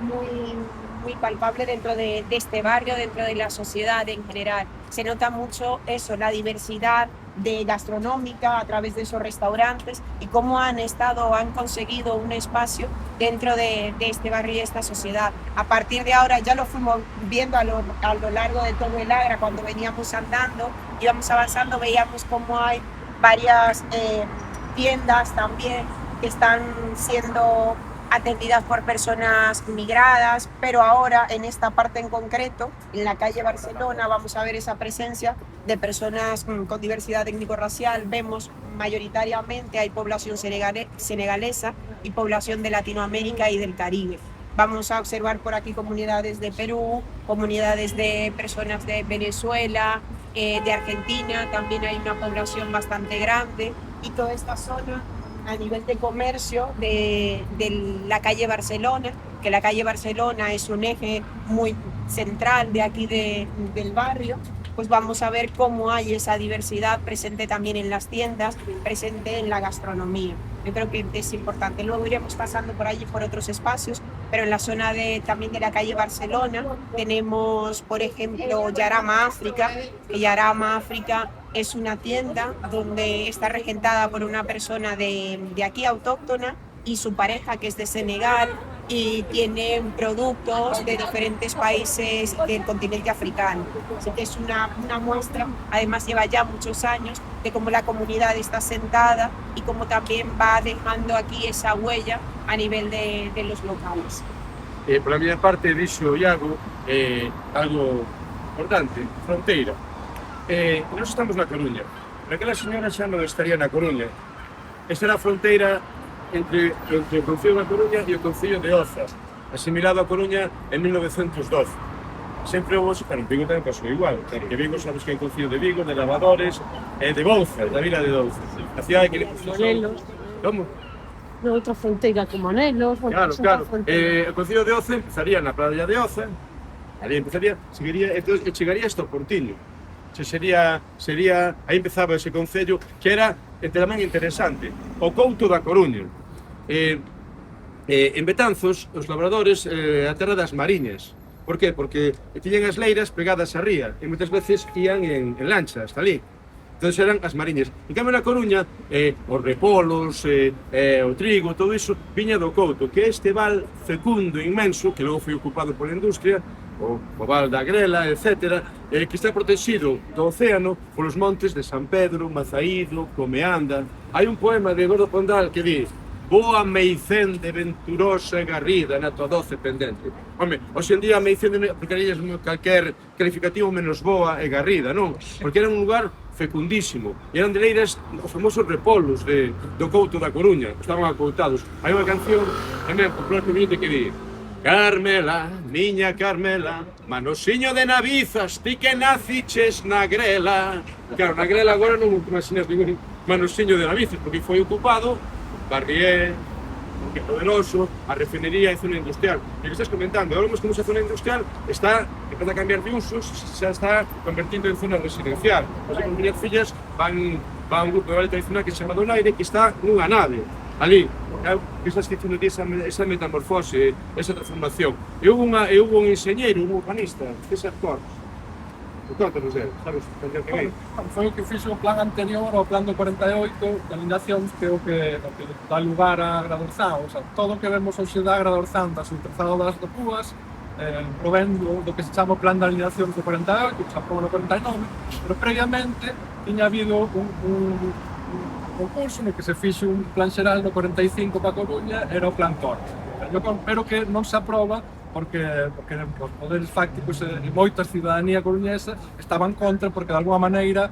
muy palpable dentro de este barrio, dentro de la sociedad en general. Se nota mucho eso, la diversidad gastronómica a través de esos restaurantes y cómo han conseguido un espacio dentro de este barrio y esta sociedad. A partir de ahora ya lo fuimos viendo a lo largo de todo el Agra, cuando veníamos andando, íbamos avanzando, veíamos cómo hay varias tiendas también que están siendo atendidas por personas migradas, pero ahora en esta parte en concreto, en la calle Barcelona, vamos a ver esa presencia de personas con diversidad étnico-racial. Vemos mayoritariamente hay población senegalesa y población de Latinoamérica y del Caribe. Vamos a observar por aquí comunidades de Perú, comunidades de personas de Venezuela, de Argentina, también hay una población bastante grande, y toda esta zona a nivel de comercio de la calle Barcelona, que la calle Barcelona es un eje muy central de aquí del barrio, pues vamos a ver cómo hay esa diversidad presente también en las tiendas, presente en la gastronomía. Yo creo que es importante. Luego iremos pasando por allí por otros espacios, pero en la zona también de la calle Barcelona tenemos, por ejemplo, Yarama África, que Yarama África es una tienda donde está regentada por una persona de aquí autóctona y su pareja, que es de Senegal, y tienen productos de diferentes países del continente africano. Así que es una muestra, además lleva ya muchos años, de cómo la comunidad está sentada y cómo también va dejando aquí esa huella a nivel de los locales. Por la miña parte, dixo Iago algo importante, fronteira. Nós estamos na Coruña, pero aquela señora xa non estaría na Coruña. Esta era a fronteira entre o Concello da Coruña e o Concello de Oza, asimilado a Coruña en 1912. Sempre houve, pero en Vigo tamén pasou igual, que Vigo, sabes que é o Concello de Vigo, de Lavadores, de Bouza, da vila de Bouza. A cidade que... Morelos. Como? Outra fronteira como Morelos. Claro. O Concello de Oza empezaría na praia de Oza, ali empezaría, seguiría, e chegaría hasta o Portiño. Sería, aí empezaba ese concello que era tamén interesante, o Couto da Coruña. En Betanzos, os labradores, a terra das mariñas. Por qué? Porque tiñan as leiras pegadas a ría e moitas veces ían en lancha hasta ali. Entón eran as mariñas. En cambio na Coruña, os repolos, o trigo, todo iso, viña do Couto, que é este val fecundo, inmenso, que logo foi ocupado pola industria, o Val da Grela, etc., que está protegido do océano polos montes de San Pedro, Mazaído, Comeanda. Hai un poema de Gordo Pondal que di: boa meicende venturosa e garrida na tua doce pendente. Home, hoxe en día a meicende aplicarías calquer calificativo menos boa e garrida, non? Porque era un lugar fecundísimo, e eran de leiras os famosos repolos do Couto da Coruña, estaban acoutados. Hai unha canción tamén popular que di: Carmela, miña Carmela, manosiño de navizas, ti que naciches na grela. Claro, na grela agora non imaginas ningún manosiño de navizas, porque foi ocupado Barrié, que poderoso, a refinería e zona industrial. E que estás comentando, agora como esa zona industrial empeza a cambiar de usos, xa está convertindo en zona residencial. As miñas fillas van a un grupo de baile tradicional que se chama Donaire, que está nunha nave. Ali, que estás dicindo esa metamorfose, esa transformación. E hubo un enxeñeiro, un urbanista, César Cors. Contanos dele, sabes? Foi o que fixo o plan anterior ao plan do 48 de alineacións, que é o que dá lugar a Agradorzán. O sea, todo o que vemos hoxe da Agradorzán, das ultrazadas das rúas, provén do que se chama o plan de alineacións do 48, que se aprobou no 49, pero previamente tiña habido un concurso no que se fixe un plan xeral no 45 para Coruña, era o plan Torre. Pero que non se aproba porque os poderes fácticos e moitas ciudadanía coruñesa estaban contra, porque de alguma maneira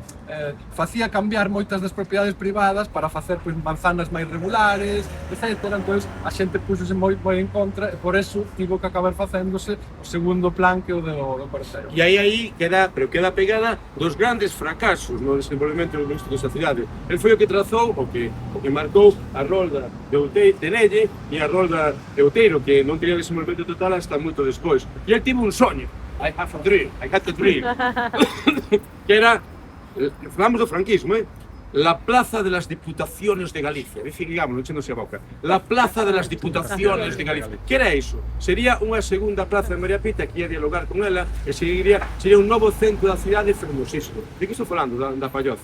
facía cambiar moitas das propiedades privadas para facer manzanas máis regulares, etc. Entón a xente puxose moi en contra e por eso tivo que acabar facéndose o segundo plan, que o do Corteo. E aí queda pegada dos grandes fracasos no desenvolvemento logístico desa cidade. El foi o que trazou, o que marcou a rolda de Nelle e a rolda de Outeiro, que non teria desenvolvemento total hasta moito despois. E el tivo un soño, I had a dream, que era, falamos do franquismo, la Plaza de las Diputaciones de Galicia, digámoslo, echándose a boca, la Plaza de las Diputaciones de Galicia. Que era iso? Sería unha segunda plaza de María Pita que ia dialogar con ela e sería un novo centro da cidade fermosísimo. De que estou falando? Da Palloza.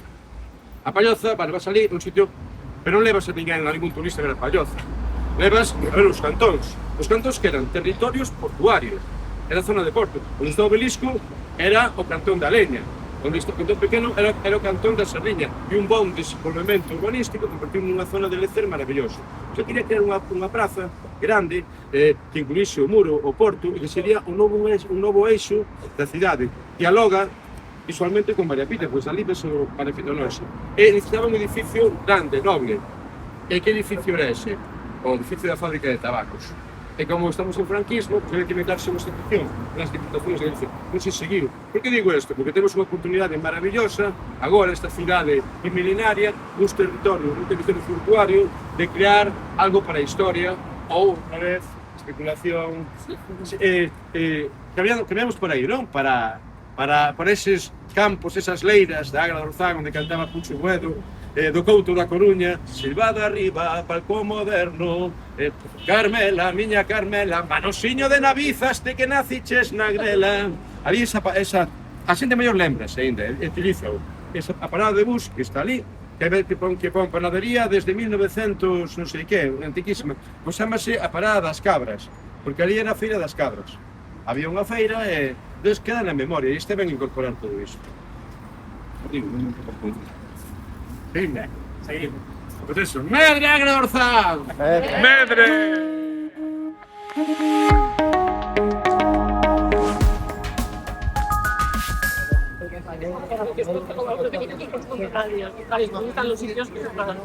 A Palloza, vale, vas ali nun sitio, pero non levas a ninguén, a ningún turista a ver a Palloza. Levas a ver os cantóns. Os cantóns que eran territorios portuarios. Era a zona de Porto. Onde está o obelisco era o cantón da Leña. Onde está o cantón pequeno era o cantón da Sardiña. E un bon desenvolvemento urbanístico convertiu nunha zona de lecer maravilloso. Eu quería crear unha praza grande que incluíse o muro, o porto, e que sería un novo eixo da cidade. Dialoga visualmente con María Pita, pois ali ves o María Pita noxe. E necesitaba un edificio grande, noble. E que edificio era ese? O edificio da fábrica de tabacos. E como estamos en franquismo, pues, hai que inventarse unha institución, nas Diputaciones de Galicia. Non se seguiu. Por que digo isto? Porque temos unha oportunidade maravillosa, agora esta cidade milenaria, un territorio portuario, de crear algo para a historia, ou, unha vez, especulación, caminamos por aí, non? Para eses campos, esas leiras da Agra do Orzán, onde cantaba Pucho Buedo, do Couto da Coruña, silvada arriba, palco moderno, Carmela, miña Carmela, manosiño de navizas de que naciches na grela. Ali a xente maior lembras aínda, utiliza esa parada de bus que está ali, que pon panadería desde 1900, non sei que, antiquísima, pois chamase a parada das cabras, porque ali era a feira das cabras. Había unha feira e des queda na memoria, e este ven incorporar todo isto. Venga, seguimos. Pues eso, Medre Agra do Orzán! ¡Medre! Me gustan los sitios que son para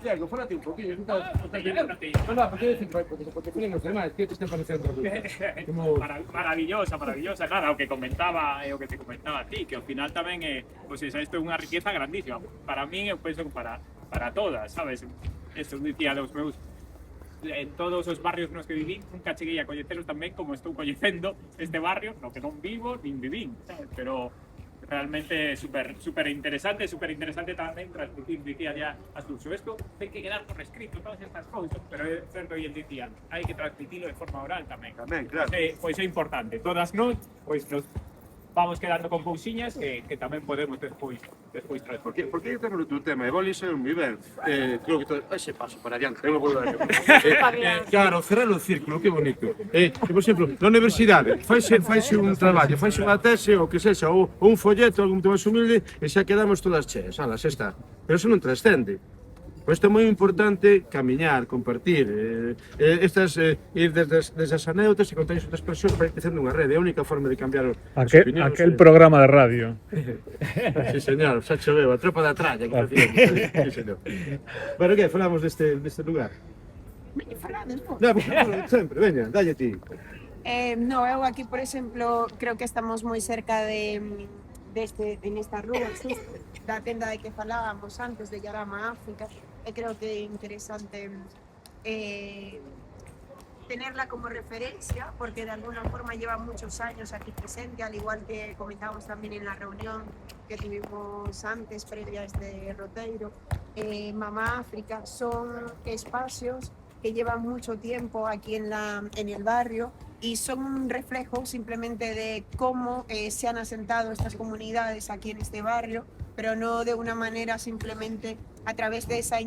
Tiago, fórate un poquillo. No, porque ponen los demás, ¿qué te está pareciendo? Maravillosa, claro, o que te comentaba a ti, que ao final tamén pues isto é unha riqueza grandísima. Para min, eu penso que para todas, sabes? Esto dicía los meus en todos os barrios nos que vivín, nunca cheguei a coñeceros tamén como estou coñecendo este barrio, no que non vivo nin vivín, sabes? Pero realmente súper interesante tamén transmitir, dicía ya a Suso, esto ten que quedar por escrito, todas estas cousas, pero é certo hoy en día hai que transmitilo de forma oral tamén. Tamén, claro. Pois é importante, todas nós, pois nos vamos quedando con cousiñas que tamén podemos despois transmitir. Porque eu tengo outro tema, e vou lixer moi ben. Creo que todo ese paso para adiante, eu vou dar. Claro, cerrar o círculo, que bonito. Por exemplo, na universidade, faise un traballo, faise unha tese, ou que sexa, ou un folleto, algo máis humilde, e xa quedamos todas cheas, ala, xa está. Pero eso non trascende. Por isto é moi importante camiñar, compartir, ir desde as anécdotas e contar iso outras persoas para ir crecendo unha rede. É a única forma de cambiar as opinións. Aquel programa de radio. Sí, señor, xa choveu, a tropa da tralla que facíamos. Sí, señor. Bueno, que falamos deste lugar? Falades, non? No, sempre, veña, dalle ti. No, eu aquí, por exemplo, creo que estamos moi cerca en esta rúa, da tenda de que falábamos antes, de Yarama, África, e creo que é interesante tenerla como referencia, porque de alguna forma lleva muchos años aquí presente, al igual que comentábamos también en la reunión que tuvimos antes, previa a este roteiro. Mamá África son espacios que llevan mucho tiempo aquí en el barrio y son un reflejo simplemente de cómo se han asentado estas comunidades aquí en este barrio, pero no de una manera simplemente a través de esa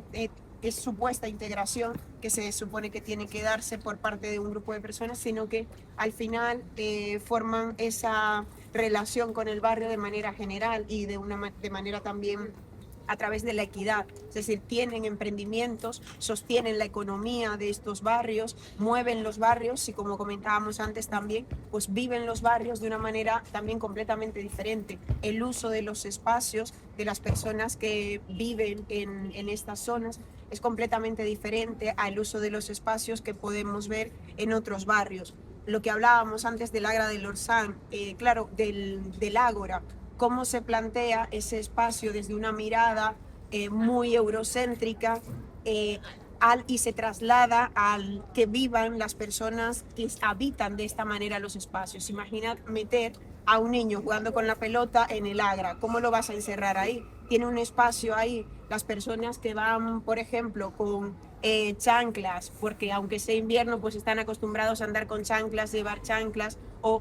supuesta integración que se supone que tiene que darse por parte de un grupo de personas, sino que al final forman esa relación con el barrio de manera general y de manera también a través de la equidad. Es decir, tienen emprendimientos, sostienen la economía de estos barrios, mueven los barrios y, como comentábamos antes también, pues viven los barrios de una manera también completamente diferente. El uso de los espacios de las personas que viven en estas zonas es completamente diferente al uso de los espacios que podemos ver en otros barrios. Lo que hablábamos antes del Agra del Orsán, claro, del Ágora, cómo se plantea ese espacio desde una mirada muy eurocéntrica y se traslada al que vivan las personas que habitan de esta manera los espacios. Imagina meter a un niño jugando con la pelota en el Agra, ¿cómo lo vas a encerrar ahí? Tiene un espacio ahí. Las personas que van, por ejemplo, con chanclas, porque aunque sea invierno, pues están acostumbrados a andar con chanclas, llevar chanclas o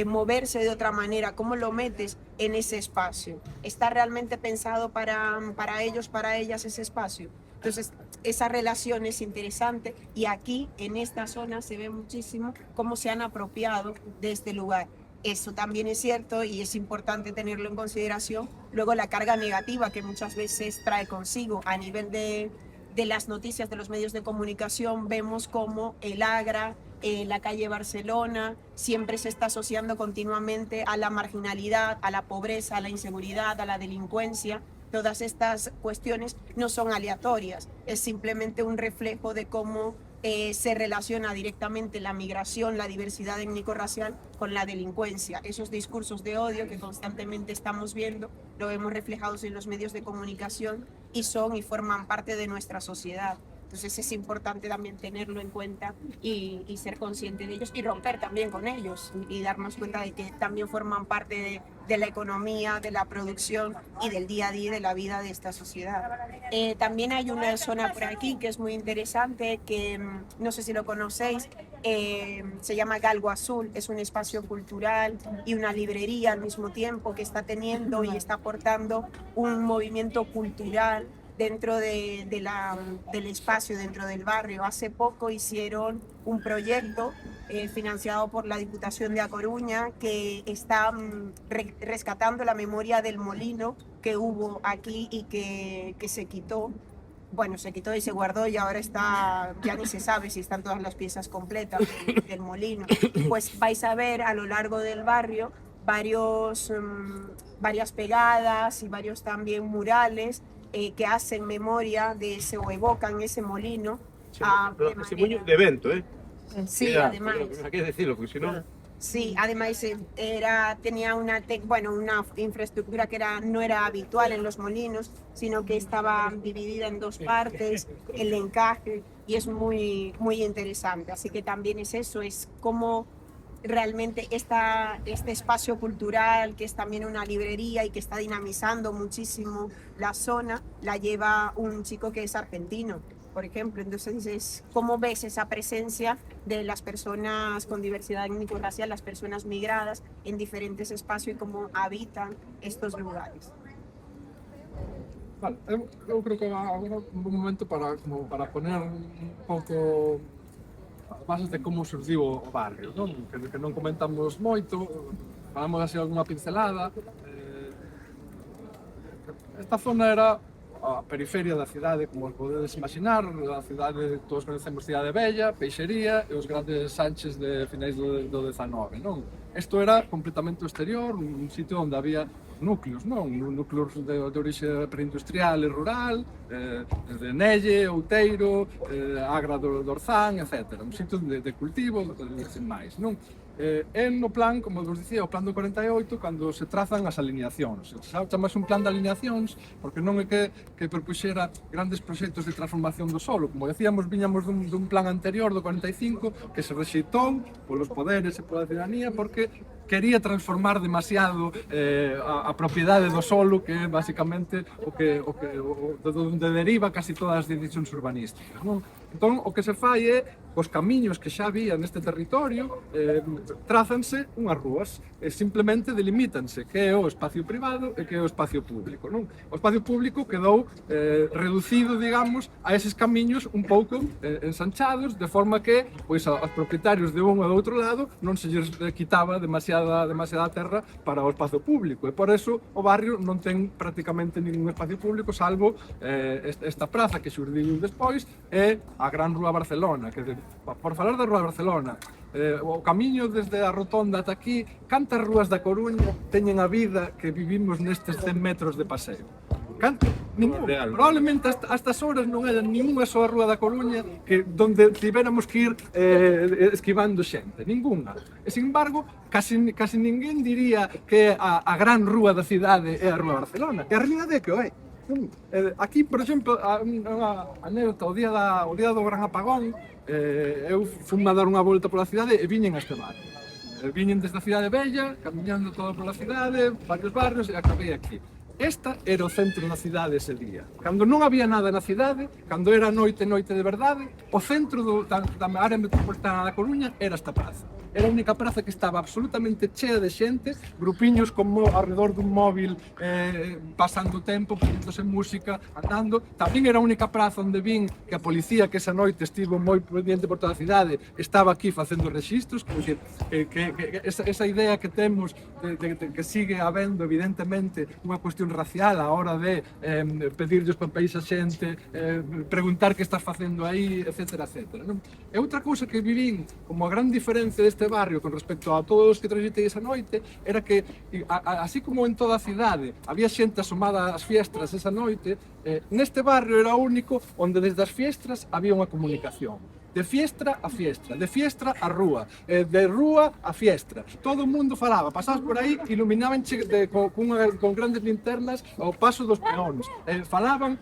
moverse de otra manera. ¿Cómo lo metes en ese espacio? ¿Está realmente pensado para ellos, para ellas ese espacio? Entonces, esa relación es interesante y aquí, en esta zona, se ve muchísimo cómo se han apropiado de este lugar. Eso también es cierto y es importante tenerlo en consideración. Luego, la carga negativa que muchas veces trae consigo a nivel de las noticias de los medios de comunicación, vemos como el Agra, la calle Barcelona, siempre se está asociando continuamente a la marginalidad, a la pobreza, a la inseguridad, a la delincuencia. Todas estas cuestiones no son aleatorias, es simplemente un reflejo de cómo se relaciona directamente la migración, la diversidad étnico-racial con la delincuencia. Esos discursos de odio que constantemente estamos viendo, lo vemos reflejados en los medios de comunicación y forman parte de nuestra sociedad. Entonces es importante también tenerlo en cuenta y ser consciente de ellos y romper también con ellos y darnos cuenta de que también forman parte de la economía, de la producción y del día a día de la vida de esta sociedad. También hay una zona por aquí que es muy interesante, que no sé si lo conocéis, se llama Galgo Azul, es un espacio cultural y una librería al mismo tiempo que está teniendo y está aportando un movimiento cultural dentro del espacio, dentro del barrio. Hace poco hicieron un proyecto financiado por la Diputación de A Coruña que está rescatando la memoria del molino que hubo aquí y que se quitó. Bueno, se quitó y se guardó y ahora está, ya ni se sabe si están todas las piezas completas del molino. Pues vais a ver a lo largo del barrio varias pegadas y varios también murales que hacen memoria de ese o evocan ese molino. Testemunho de evento, Sí, además. Hay que decirlo, porque si no... Sí, además tenía una infraestructura que no era habitual en los molinos, sino que estaba dividida en dos partes, el encaje, y es muy, muy interesante. Así que también es eso, es cómo realmente este espacio cultural, que es también una librería y que está dinamizando muchísimo la zona, la lleva un chico que es argentino, por ejemplo. Entonces dices, ¿cómo ves esa presencia de las personas con diversidad étnico-racial, las personas migradas en diferentes espacios y cómo habitan estos lugares? Vale, eu creo que agora é un bom momento para poner un pouco as bases de como surgiu o barrio, non? Que non comentamos moito, falamos así alguna pincelada. Esta zona era a periferia da cidade, como podedes imaginar, a cidade, todos conhecemos Cidade Bella, Peixería e os grandes Sánchez de finais do 19, non? Isto era completamente o exterior, un sitio onde había núcleos, non? Núcleos de orixe preindustrial e rural, desde Nelle, Outeiro, Agra do Orzán, etc. Un sitio de cultivo, sin máis, non? No plan, como vos dicía, o plan do 48, cando se trazan as alineacións. Chamase un plan de alineacións porque non é que propuxera grandes proxectos de transformación do solo. Como decíamos, viñamos dun plan anterior do 45 que se rexeitou polos poderes e pola ciudadanía porque quería transformar demasiado a propiedade do solo, que é basicamente de onde deriva casi todas as decisións urbanísticas, non? Entón, o que se fai é, os camiños que xa había neste territorio, trázanse unhas rúas, simplemente delimítanse que é o espacio privado e que é o espacio público, non? O espacio público quedou reducido, digamos, a eses camiños un pouco ensanchados, de forma que, pois, aos propietarios de un ou do outro lado non se lles quitaba demasiado demasiada terra para o espazo público, e por eso o barrio non ten prácticamente ningún espacio público, salvo esta praza que xurdiu despois e a Gran Rúa Barcelona, que por falar da Rúa Barcelona, o camiño desde a Rotonda ata aquí, cantas rúas da Coruña teñen a vida que vivimos nestes 100 metros de paseo? Probablemente hasta estas horas non era ninguna soa rúa da Coruña que donde tivéramos que ir esquivando xente, ninguna. E, sin embargo, casi ninguén diría que a gran rúa da cidade é a Rúa Barcelona. E a realidade é que o é. Aquí, por exemplo, unha anécdota, o día do gran apagón, eu fui a dar unha volta pola cidade e viñen a este barrio. Viñen desde a cidade bella, camiñando toda pola cidade, varios barrios, e acabei aquí. Esta era o centro da cidade ese día. Cando non había nada na cidade, cando era noite de verdade, o centro da área metropolitana da Coruña era esta praza. Era a única praza que estaba absolutamente chea de xente, grupiños como alrededor dun móvil pasando o tempo, poñéndose música, andando. Tamén era a única praza onde vin que a policía que esa noite estivo moi pendiente por toda a cidade estaba aquí facendo rexistros, que esa idea que temos de que sigue habendo evidentemente unha cuestión racial a hora de pedirlle os papéis a xente, preguntar que estás facendo aí, etc. Non? E outra cousa que vivín como a gran diferencia deste barrio con respecto a todos os que transitei esa noite era que, así como en toda a cidade había xente asomada ás fiestras esa noite, neste barrio era o único onde desde as fiestras había unha comunicación. De fiestra a fiestra, de fiestra a rúa, de rúa a fiestra. Todo o mundo falaba, pasabas por aí, iluminaban con grandes linternas ao paso dos peóns. Falaban,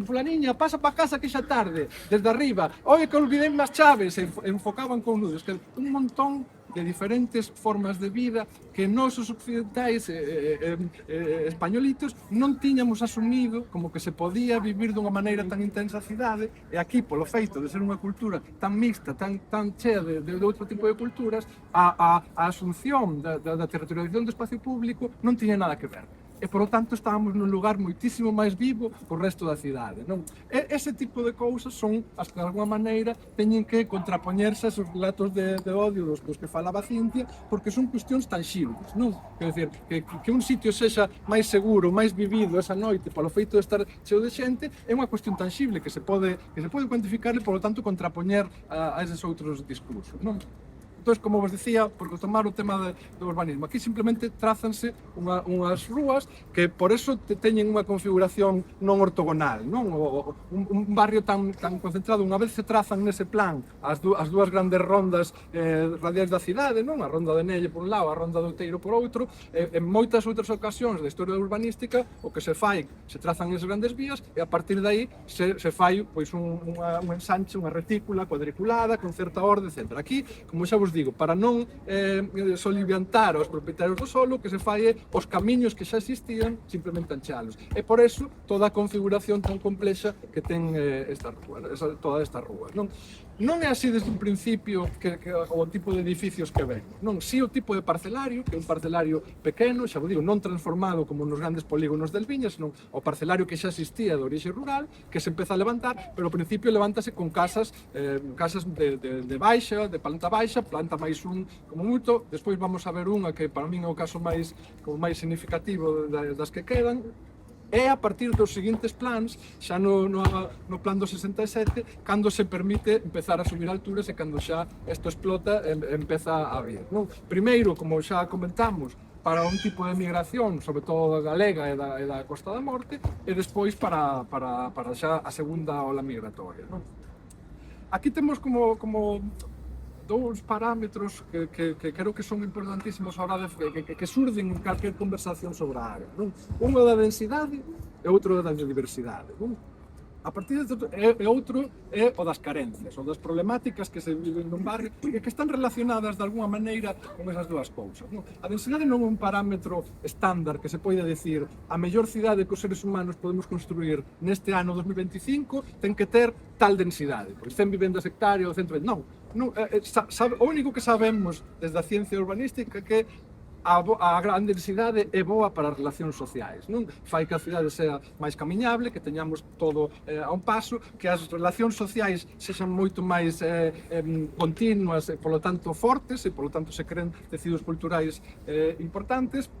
fulaniña, pasa pa casa que xa tarde, desde arriba, oi que olvidei as chaves, enfocaban con nudos, que un montón de diferentes formas de vida que nós os occidentais españolitos non tiñamos asumido como que se podía vivir dunha maneira tan intensa a cidade, e aquí, polo feito de ser unha cultura tan mixta, tan chea de outro tipo de culturas, a asunción da territorialización do espacio público non tiña nada que ver. E, por lo tanto, estábamos nun lugar moitísimo máis vivo co resto da cidade, non? E ese tipo de cousas son as que, de alguma maneira, teñen que contrapoñerse aos relatos de odio dos que falaba Cintia, porque son cuestións tanxibles, non? Quer dizer, que un sitio sexa máis seguro, máis vivido esa noite polo feito de estar cheo de xente, é unha cuestión tanxible que se pode cuantificar e, por lo tanto, contrapoñer a eses outros discursos, non? Entón, como vos dicía, por tomar o tema do urbanismo, aquí simplemente trázanse unhas rúas que por eso teñen unha configuración non ortogonal, non? Un barrio tan concentrado, unha vez se trazan nese plan as dúas grandes rondas radiais da cidade, non? A ronda de Nelle por un lado, a ronda do Outeiro por outro, en moitas outras ocasións da historia urbanística o que se fai, se trazan esas grandes vías e a partir de aí se fai pois un ensanche, unha retícula cuadriculada con certa orde, etc. Aquí, como xa vos digo, para non soliviantar aos propietarios do solo, que se fai os camiños que xa existían, simplemente anchalos. E por eso toda a configuración tan complexa que ten toda esta rúa. Non é así desde un principio o tipo de edificios que ven. Non, si o tipo de parcelario, que é un parcelario pequeno, xa vos digo, non transformado como nos grandes polígonos del Viña, senón o parcelario que xa existía de orixe rural, que se empeza a levantar, pero ao principio levántase con casas de baixa, de planta baixa, planta máis un como moito. Despois vamos a ver unha que para min é o caso máis significativo das que quedan. É a partir dos seguintes plans, xa no plan do 67, cando se permite empezar a subir alturas e cando xa isto explota e empeza a vir. Primeiro, como xa comentamos, para un tipo de migración, sobre todo galega e da Costa da Morte, e despois para xa a segunda ola migratoria. Aquí temos como dous parámetros que creo que son importantísimos a hora que surden en calquer conversación sobre a área. Un é da densidade e outro é da biodiversidade. A partir de outro é o das carencias, ou das problemáticas que se viven nun barrio e que están relacionadas de alguma maneira con esas dúas cousas. A densidade non é un parámetro estándar que se pode decir a mellor cidade que os seres humanos podemos construir neste ano 2025 ten que ter tal densidade, pois 100 vivendas hectáreas ou 120, non. O único que sabemos desde a ciencia urbanística que a gran densidade é boa para as relacións sociais, non? Fai que a cidade sea máis camiñable, que teñamos todo a un paso, que as relacións sociais sexan moito máis continuas e, polo tanto, fortes, e, polo tanto, se creen tecidos culturais importantes.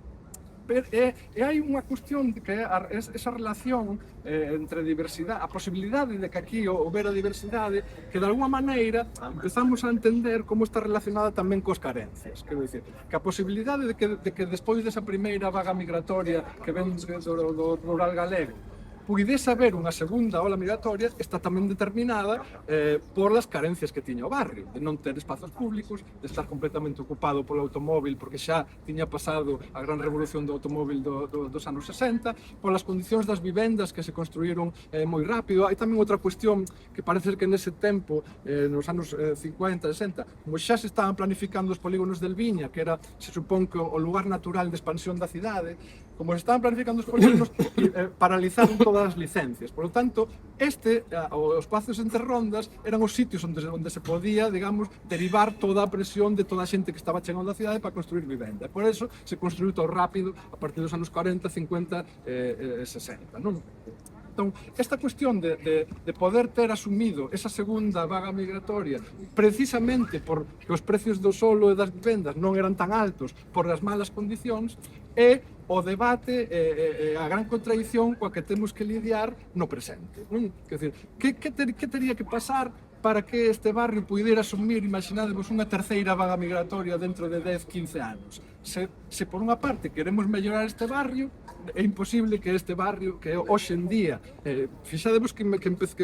E hai unha cuestión que é esa relación entre diversidade, a posibilidade de que aquí houbera diversidade, que de alguma maneira empezamos a entender como está relacionada tamén cos carencias. Quero dicir, que a posibilidade de que despois desa primeira vaga migratoria que ven do rural galego, puidese haber unha segunda ola migratoria, está tamén determinada por as carencias que tiña o barrio, de non ter espazos públicos, de estar completamente ocupado polo automóvil, porque xa tiña pasado a gran revolución do automóvil dos anos 60, polas condicións das vivendas que se construíron moi rápido. Hai tamén outra cuestión que parece que nese tempo, nos anos 50, 60, como xa se estaban planificando os polígonos del Viña, que era, se supón que o lugar natural de expansión da cidade, como se estaban planificando os polígonos, paralizaron todas as licencias. Por lo tanto, os espacios entre rondas eran os sitios onde se podía, digamos, derivar toda a presión de toda a xente que estaba chegando á cidade para construir vivenda. Por eso se construiu todo rápido a partir dos anos 40, 50 e 60. Non? Entón, esta cuestión de poder ter asumido esa segunda vaga migratoria precisamente porque os precios do solo e das vivendas non eran tan altos por as malas condicións é o debate a gran contradición coa que temos que lidiar no presente. Non? Quer dizer, que teria que pasar para que este barrio puidera asumir, imaginademos, unha terceira vaga migratoria dentro de 10, 15 anos? Se por unha parte queremos mellorar este barrio, é imposible que este barrio, que hoxe en día, fixademos que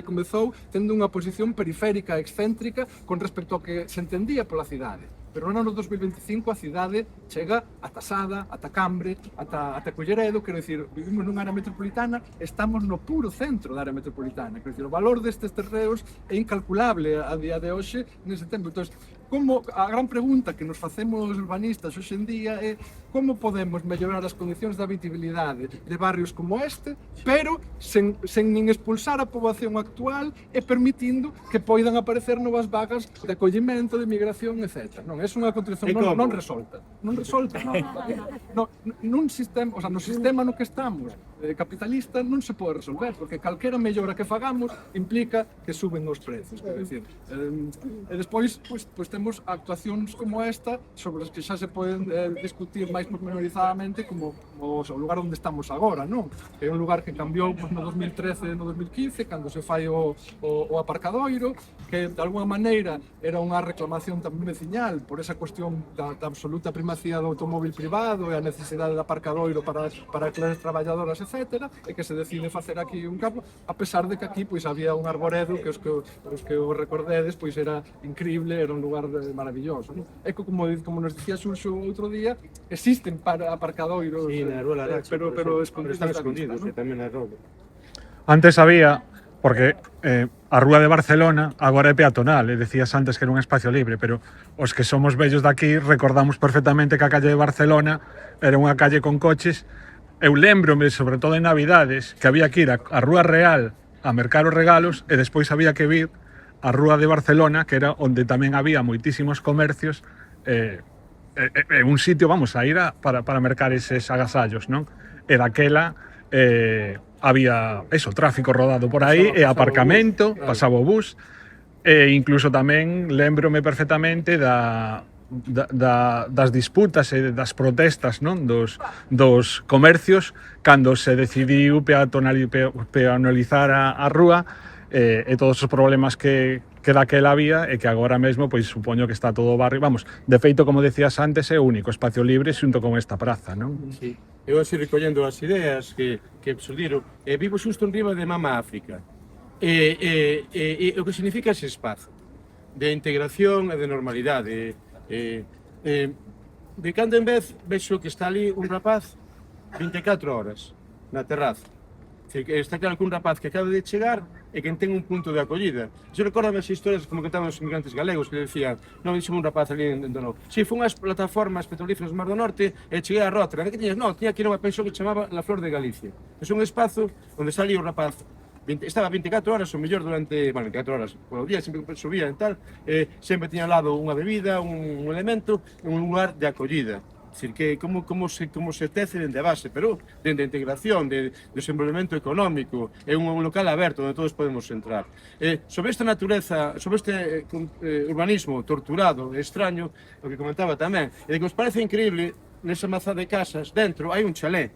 comezou tendo unha posición periférica, excéntrica, con respecto ao que se entendía pola cidade. Pero no ano 2025 a cidade chega ata Sada, ata Cambre, ata Colleredo, quero dicir, vivimos nunha área metropolitana, estamos no puro centro da área metropolitana, quero dicir, o valor destes terreos é incalculable a día de hoxe nese tempo. Entón, a gran pregunta que nos facemos os urbanistas hoxe en día é como podemos mellorar as condicións de habitabilidade de barrios como este, pero sen nin expulsar a poboación actual e permitindo que poidan aparecer novas vagas de acollimento, de migración, etc. Non, é unha contradición non resolta. Non resolta. Nun sistema, o sea, no sistema no que estamos, capitalista, non se pode resolver, porque calquera mellora que fagamos implica que suben os prezos. Quer dicir, e despois, pois temos actuacións como esta, sobre as que xa se poden discutir máis pormenorizadamente como o lugar onde estamos agora, non? É un lugar que cambiou no 2013 e no 2015, cando se fai o aparcadoiro, que de alguma maneira era unha reclamación tamén veciñal por esa cuestión da absoluta primacía do automóvil privado e a necesidade de aparcadoiro para as clases traballadoras, etc., e que se decide facer aquí un campo, a pesar de que aquí pois había un arboredo que os que o recordedes pois era increíble, era un lugar maravilloso, non? É que como nos dicía Xurxo outro día, existen aparcadoiros, sí, na Rúa Laracha, pero escondidos, están escondidos, ¿no? Tamén na Rúa. Antes había, porque a Rúa de Barcelona agora é peatonal, e decías antes que era un espacio libre, pero os que somos vellos daqui recordamos perfectamente que a calle de Barcelona era unha calle con coches. Eu lembrome, sobre todo en Navidades, que había que ir a Rúa Real a mercar os regalos e despois había que vir a Rúa de Barcelona, que era onde tamén había moitísimos comercios, un sitio, vamos, a ir para mercar eses agasallos, non? E daquela había eso, tráfico rodado por aí, e aparcamento, pasaba o bus, e incluso tamén lembrome perfectamente das disputas e das protestas, non? Dos comercios cando se decidiu peatonalizar a rúa, e todos os problemas que daquela había, e que agora mesmo pois supoño que está todo o barrio, vamos, de feito, como decías antes, é o único espacio libre xunto con esta praza, non? Sí. Eu así recollendo as ideas que surdiron, vivo xusto en riba de Mama África, o que significa ese espazo de integración e de normalidade. De cando en vez vexo que está ali un rapaz 24 horas na terraza. Está claro que un rapaz que acaba de chegar e que ten un punto de acollida. Eu recordo as historias como contaban os inmigrantes galegos que decían, non, dixome un rapaz ali en Donou. Si, fun ás plataformas petrolíferas do Mar do Norte e cheguei a Rotterdam. Que tiñas? Non, tiña que ir a unha pensión que chamaba La Flor de Galicia. É un espazo onde está ali o rapaz, estaba 24 horas, o mellor durante, 24 horas polo día, sempre que subía e tal, sempre tiña ao lado unha bebida, un elemento, un lugar de acollida. decir, que como se tece dende a base, pero dende a integración, de desenvolvemento económico, é un local aberto onde todos podemos entrar. Sobre esta natureza, sobre este urbanismo torturado e extraño, o que comentaba tamén, é que os parece increíble, nesa mazá de casas, dentro hai un chalé.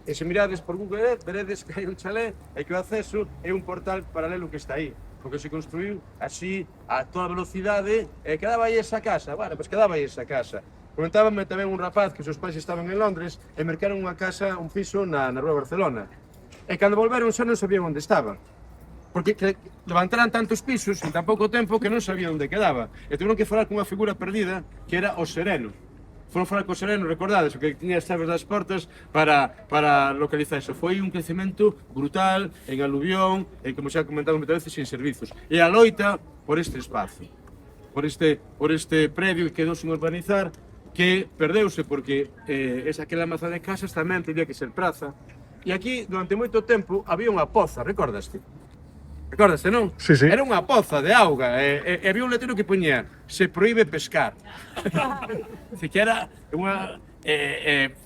E se mirades por Google Earth, veredes que hai un chalé e que o acceso é un portal paralelo que está aí, porque se construiu así a toda velocidade e quedaba aí esa casa. Bueno, pois quedaba aí esa casa. Comentábame tamén un rapaz que os seus pais estaban en Londres e mercaron unha casa, un piso na rúa Barcelona. E cando volveron xa non sabían onde estaban. Porque levantaran tantos pisos en tan pouco tempo que non sabían onde quedaba. E tiveron que falar cunha figura perdida que era o Sereno. Foron falar co Sereno, recordades, o que tiña as chaves das portas para localizar eso. Foi un crecemento brutal en aluvión, e como xa comentamos moitas veces, sin servizos. E a loita por este espazo, por este predio que quedou sin urbanizar, que perdeuse porque aquela maza de casas tamén tenía que ser praza. E aquí, durante moito tempo, había unha poza, recordaste? Recordaste, non? Sí, sí. Era unha poza de auga e había un letrero que poñía "se proíbe pescar". Así que era unha...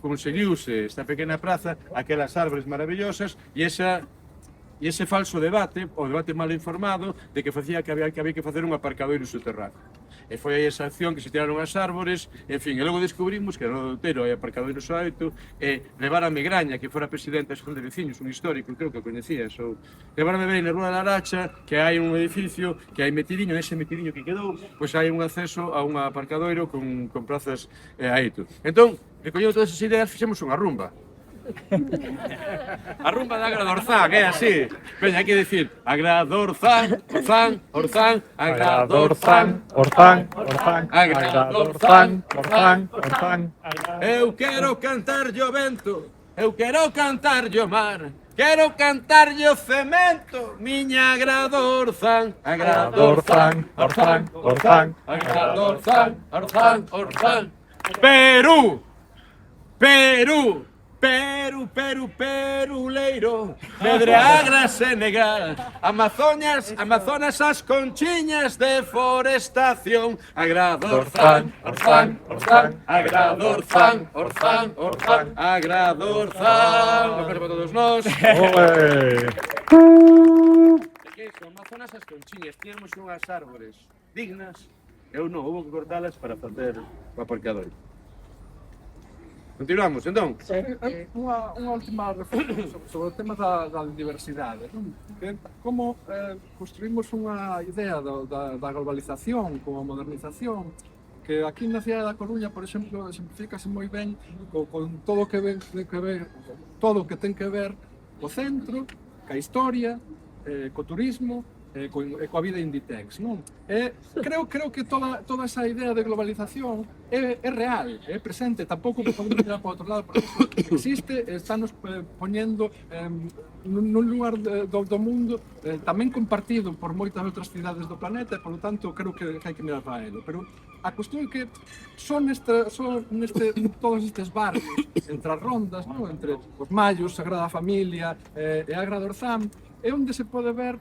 conseguiuse esta pequena praza, aquelas árbores maravillosas e ese falso debate, o debate mal informado, de que facía que había que facer un aparcadoiro subterráneo. E foi aí esa acción que se tiraron as árbores, en fin, e logo descubrimos que no Outero hai aparcadoiro xeito, e levar a Megraña, que fora presidente da Asociación de Veciños, un histórico, creo que o coñecías, ou levarme ver na Rúa da Laracha, que hai un edificio, que hai metidiño, nese metidiño que quedou, pois hai un acceso a un aparcadoiro con plazas a Eito. Entón, recollendo todas esas ideas, fixemos unha rumba. A rumba de Agradorzán, é así. Veña, hai que dicir Agradorzán, Orzán, Orzán, Agradorzán, Orzán, Orzán, Agradorzán, Orzán, Orzán. Eu quero cantarlle o vento, eu quero cantarlle o mar, quero cantarlle o cemento, miña Agradorzán, Agradorzán, Orzán, Orzán, Agradorzán, Orzán, Orzán. Perú, Perú, Perú, Perú, Peruleiro, Medreagra, Senegal, Amazonas, as conchiñas de forestación, Agradorzán, Orzán, Orzán, Agradorzán, Orzán, Orzán, Agradorzán. Un aplauso para todos nós. Ole. Que son Amazonas as conchiñas, tiñamos unhas árbores dignas, eu non, houve que cortalas para facer o aparcadoiro. Continuamos, entón? Unha última reflexión sobre o tema da diversidade, non? Que como construímos unha idea da globalización como a modernización, que aquí na cidade da Coruña, por exemplo, simplifícase moi ben con todo o que todo o que ten que ver co centro, ca historia, co turismo, coa vida Inditex, non? Creo que toda esa idea de globalización é real, é presente, tampouco podemos mirar para outro lado, porque existe, estános poñendo nun lugar do mundo tamén compartido por moitas outras cidades do planeta, e, polo tanto, creo que hai que mirar para ele. Pero a cuestión é que todos estes barrios, entre as rondas, non? Entre os Mallos, Sagrada Familia e Agradorzán, é onde se pode ver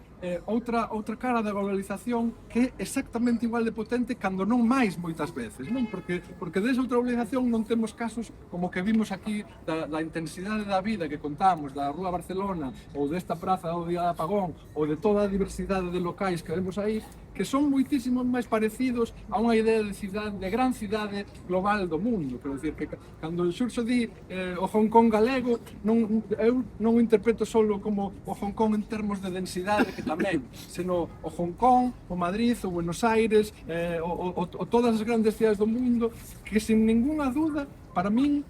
outra cara da globalización que é exactamente igual de potente, cando non máis moitas veces, non? Porque desa outra globalización non temos casos como que vimos aquí da intensidade da vida que contamos, da Rúa Barcelona, ou desta praza do Día de Apagón, ou de toda a diversidade de locais que vemos aí, que son moitísimos máis parecidos a unha idea de gran cidade global do mundo. Quero dicir que cando Xurxo di o Hong Kong galego, eu non o interpreto só como o Hong Kong en termos de densidade, que tamén, senón o Hong Kong, o Madrid, o Buenos Aires, o todas as grandes cidades do mundo, que sin ninguna dúda, para min,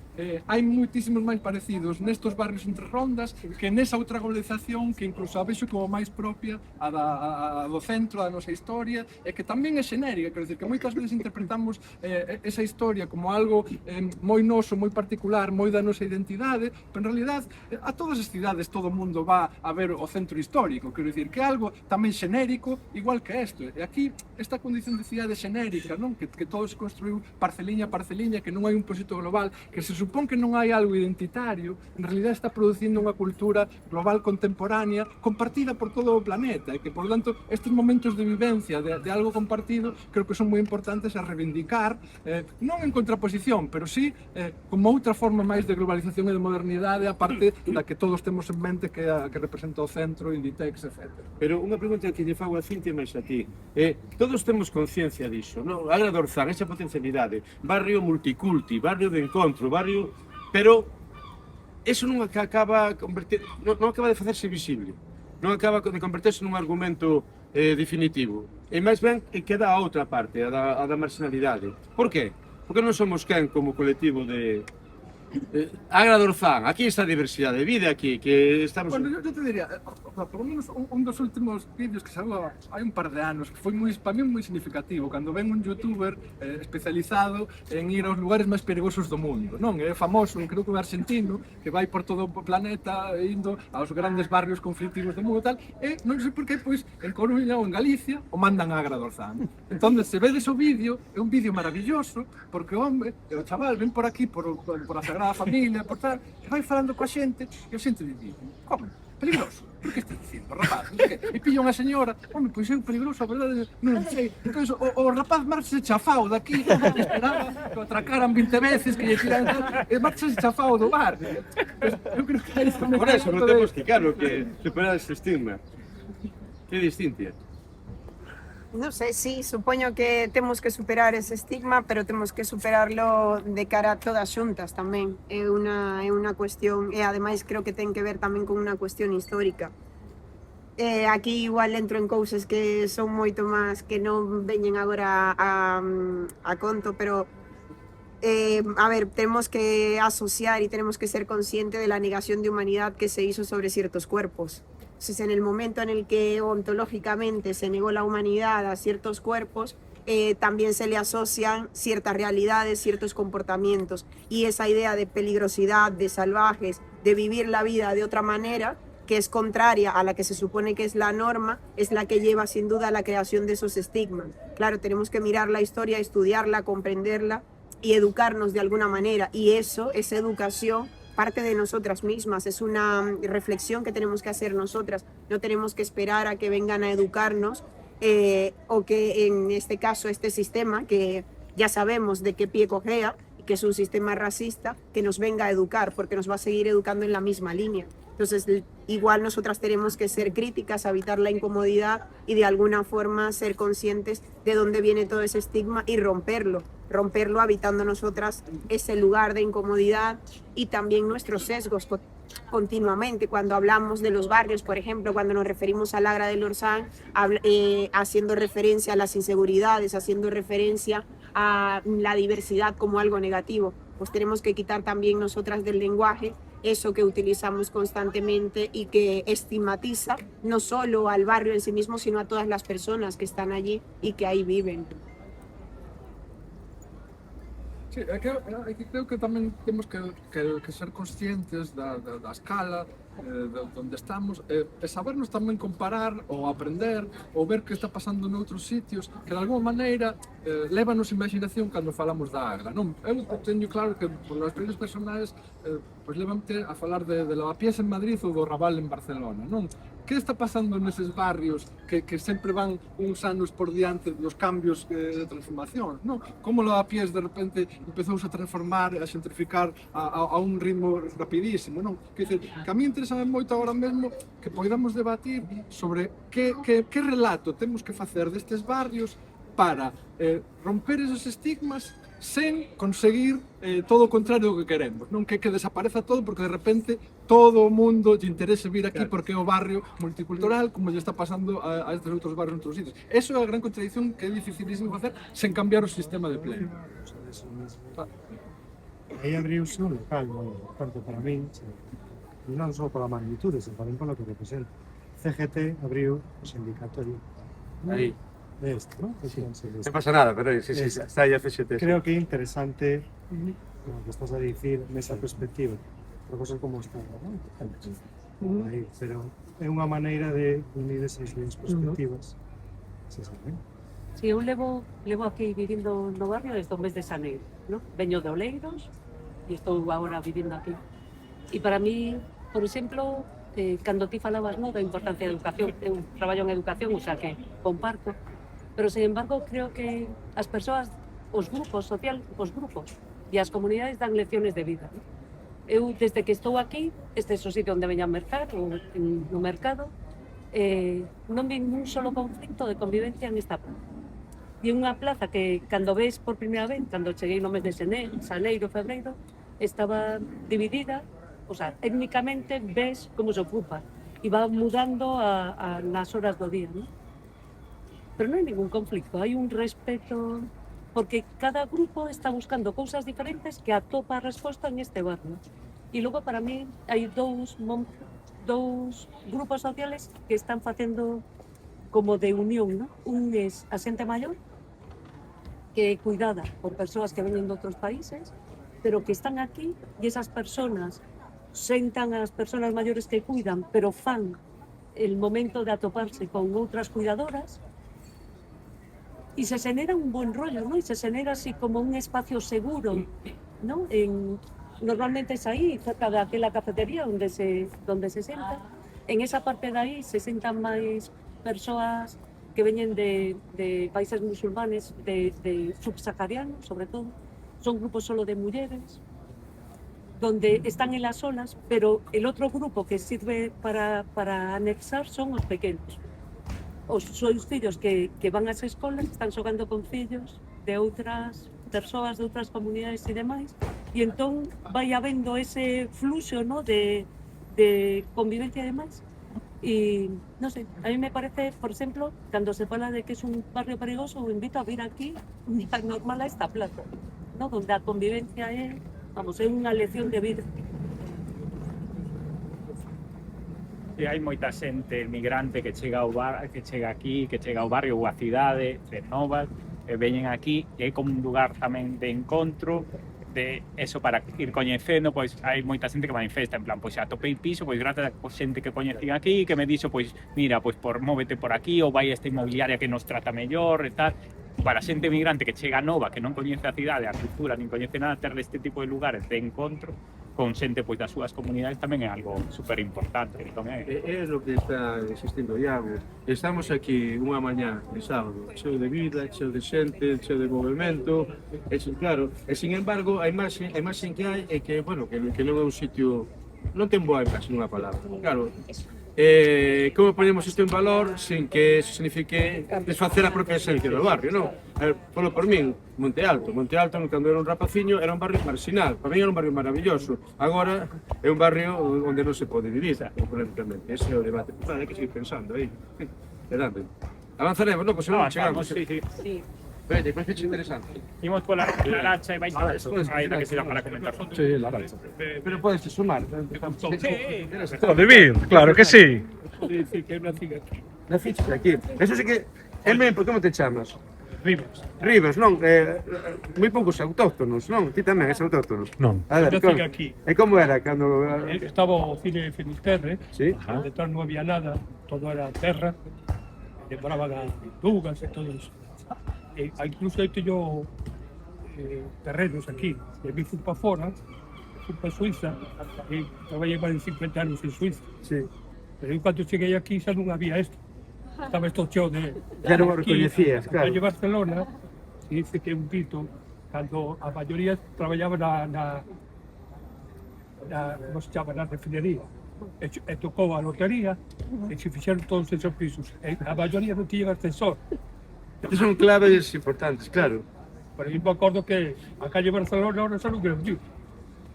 hai moitísimos máis parecidos nestos barrios entre rondas que nesa outra globalización que incluso a vexo como máis propia a do centro da nosa historia, e que tamén é xenérica. Quero dicir que moitas veces interpretamos esa historia como algo moi noso, moi particular, moi da nosa identidade, pero en realidad a todas as cidades todo o mundo va a ver o centro histórico. Quero dicir que é algo tamén xenérico igual que isto. E aquí esta condición de cidade xenérica, non? Que todo se construiu parceliña a parceliña, que non hai un proxecto global, que se supón que non hai algo identitario, en realidad está producindo unha cultura global contemporánea compartida por todo o planeta e que, por tanto, estes momentos de vivencia de algo compartido creo que son moi importantes a reivindicar, non en contraposición, pero sí como outra forma máis de globalización e de modernidade, a parte da que todos temos en mente que é a que representa o centro, Inditex, etc. Pero unha pregunta que lle fago a Cintia máis a ti. Todos temos conciencia disso, non? Agra de Orzán, esa potencialidade, barrio multiculti, barrio de encontro, barrio... Pero eso non acaba non acaba de facerse visible, non acaba de converterse nun argumento definitivo. E máis ben queda a outra parte, a da marginalidade. Por qué? Porque non somos quen como colectivo de... Agra de Orzán, aquí está a diversidade de vida aquí, que estamos... Bueno, yo te diría, por lo menos un dos últimos vídeos que salió hai un par de anos, que foi para mí moi significativo, cando ven un youtuber especializado en ir aos lugares máis perigosos do mundo, non? É famoso, creo que un argentino, que vai por todo o planeta indo aos grandes barrios conflictivos do mundo e tal, e non sei por qué, pois, en Coruña ou en Galicia, o mandan a Agra de Orzán. Entón, se vedes o vídeo, é un vídeo maravilloso, porque o hombre, o chaval, ven por aquí, por a Sagrada Familia, por tal, e vai falando coa xente, e a xente dice, como? Peligroso? Por que estás dicindo, rapaz? E pilla unha señora, home, pois é peligroso, a verdade, non sei. Entón, o rapaz marcha chafao daqui, esperaba que o atracaran 20 veces, que lle tiran tal, e marcha chafao do bar. Eu creo que hai ese Por eso, non temos que, claro, que superar ese estigma. Que distintia. No sé, sí, supoño que temos que superar ese estigma, pero temos que superarlo de cara a todas xuntas tamén. É unha cuestión, e ademais creo que ten que ver tamén con unha cuestión histórica. Aquí igual entro en cousas que son moito máis que non veñen agora a conto, pero a ver, tenemos que asociar y tenemos que ser conscientes de la negación de humanidad que se hizo sobre ciertos cuerpos. Entonces, en el momento en el que ontológicamente se negó la humanidad a ciertos cuerpos, también se le asocian ciertas realidades, ciertos comportamientos. Y esa idea de peligrosidad, de salvajes, de vivir la vida de otra manera, que es contraria a la que se supone que es la norma, es la que lleva sin duda a la creación de esos estigmas. Claro, tenemos que mirar la historia, estudiarla, comprenderla y educarnos de alguna manera. Y eso, esa educación, parte de nosotras mismas, es una reflexión que tenemos que hacer nosotras. No tenemos que esperar a que vengan a educarnos o que en este caso este sistema, que ya sabemos de qué pie cojea, que es un sistema racista, que nos venga a educar, porque nos va a seguir educando en la misma línea. Entonces, igual nosotras tenemos que ser críticas, evitar la incomodidad y de alguna forma ser conscientes de dónde viene todo ese estigma y romperlo habitando nosotras ese lugar de incomodidad y también nuestros sesgos continuamente. Cuando hablamos de los barrios, por ejemplo, cuando nos referimos al Agra de Orzán, haciendo referencia a las inseguridades, haciendo referencia a la diversidad como algo negativo, pues tenemos que quitar también nosotras del lenguaje eso que utilizamos constantemente y que estigmatiza no solo al barrio en sí mismo, sino a todas las personas que están allí y que ahí viven. Sí, creo que tamén temos que ser conscientes da escala de onde estamos e sabernos tamén comparar ou aprender ou ver que está pasando noutros sitios que de alguma maneira lévanos imaginación cando falamos da Agra, non? Eu teño claro que por as experiencias personais pois levante a falar de Lavapiés en Madrid ou do Raval en Barcelona, non? Que está pasando neses barrios que sempre van uns anos por diante dos cambios de transformación, non? Como Lavapiés de repente empezouse a transformar, a xentrificar a un ritmo rapidísimo, non? Que a mí interesa moito agora mesmo que podamos debatir sobre que relato temos que facer destes barrios para romper esos estigmas sen conseguir todo o contrario do que queremos, non que desapareza todo porque de repente todo o mundo lle interese vir aquí porque é o barrio multicultural como lle está pasando a estes outros barrios en outros sitios. Eso é a gran contradición que é dificilísimo facer sen cambiar o sistema de pleno. Aí abriuse un local moi importante para min, non só pola magnitude, sino tamén polo que representa. CGT abriu o sindicatorio. Aí. De este, ¿no? Non pasa nada, pero sí, está aí a CGT. Creo que é interesante lo que estás a dicir nesa perspectiva. Por cosas como esta, ¿no? Aí, pero é unha maneira de unir esas dúas perspectivas. Se sabe. Si, eu levo aquí vivindo no barrio desde o mes de xaneiro, ¿no? Veño de Oleiros, e estou agora vivindo aquí. E para mí, por exemplo, cando ti falabas da importancia da educación, eu traballo en educación, o sea que comparto, pero, sin embargo, creo que as persoas, os grupos e as comunidades dan lecciones de vida. Eu, desde que estou aquí, este é o sitio onde veño a mercar, no mercado, non vi un solo conflicto de convivencia nesta plaza. E unha plaza que, cando ves por primeira vez, cando cheguei no mes de xaneiro, febreiro, estaba dividida, o sea, étnicamente ves como se ocupa e va mudando nas horas do día, ¿no? Pero non hai ningún conflicto, hai un respeto, porque cada grupo está buscando cousas diferentes que atopa a resposta en este barrio. E logo, para mí, hai dous grupos sociales que están facendo como de unión, ¿no? Un é a xente maior, que é cuidada por persoas que veñen de outros países, pero que están aquí e esas persoas sentan as persoas maiores que cuidan, pero fan el momento de atoparse con outras cuidadoras e se xenera un buen rollo, ¿no? E se xenera así como un espacio seguro, ¿no? Normalmente es aí, cerca daquela cafetería onde se senta. En esa parte de aí se sentan máis persoas que veñen de países musulmanes, de subsaharianos, sobre todo. Son grupos solo de mulleres, donde están elas solas, pero el otro grupo que sirve para anexar son os pequenos. Os seus fillos que van ás escolas están xogando con fillos de outras persoas, de outras comunidades e demais, e entón vai habendo ese fluxo, ¿no? de convivencia e demais. Y no sé, a mí me parece, por ejemplo, cuando se habla de que es un barrio peligroso, os invito a vir aquí un día normal a esta plaza, ¿no? Donde la convivencia es, vamos, é unha lección de vida. E hai moita xente migrante que chega aquí, que chega ao barrio ou á cidade de Novas, veñen aquí, e é como un lugar tamén de encontro, de eso, para ir coñecendo. Pois hai moita xente que manifesta en plan, pois atopei piso, pois grazas a xente que coñecín aquí, que me dixo, pois mira, pois móvete por aquí, ou vai a esta inmobiliaria que nos trata mellor e tal. Para xente migrante que chega nova, que non coñece a cidade, a cultura, nin coñece nada, ter este tipo de lugares de encontro con xente pois das súas comunidades tamén é algo super importante. Entón, É o que está existindo, Iago. Estamos aquí unha mañá de sábado, cheo de vida, cheo de xente, cheo de movimento, claro, e sin embargo a imaxe que hai é que, bueno, que non é un sitio, non ten boa imaxe nunha palabra, claro. Como ponemos isto en valor sin que eso signifique desfacer a propia esencia do barrio, non? Polo por min, Monte Alto, cando era un rapaciño, era un barrio marginal, para mí era un barrio maravilloso, agora é un barrio onde non se pode vivir, políticamente, ese é o debate, hai que seguir pensando aí, avanzaremos, non? Pois non chegamos. Sí. Vete, parece interesante. Imos pola racha e vais ainda que será para comentar. Sí, la racha. Pero podes sumar. Pode vir, claro que sí. Na ficha aquí. Eso sí que... por como te chamas? Rivas. Non? Moi poucos autóctonos, non? Ti tamén és autóctono. Non. A ver, Eu nací aquí. E como era cando... Estaba o cine Finisterre, Sí? detrás non había nada, todo era terra, demoraban as dugas e todo iso. Incluso eu teño terrenos aquí, e me fui para fora, fui para Suiza, e traballei máis de 50 anos en Suiza. Sí. Pero eu cando cheguei aquí xa non había isto. Estaba isto cheo de... Ya non o recoñecías, claro. En Barcelona, se dice que é un dito, cando a maioría traballaba na como se chama, na refinería. E tocou a lotería, e se fixeron todos esos pisos. E a maioría non tiñan ascensor. Estes son claves importantes, claro. Por aí me acordo que a calle Barcelona ahora xa non quero dir.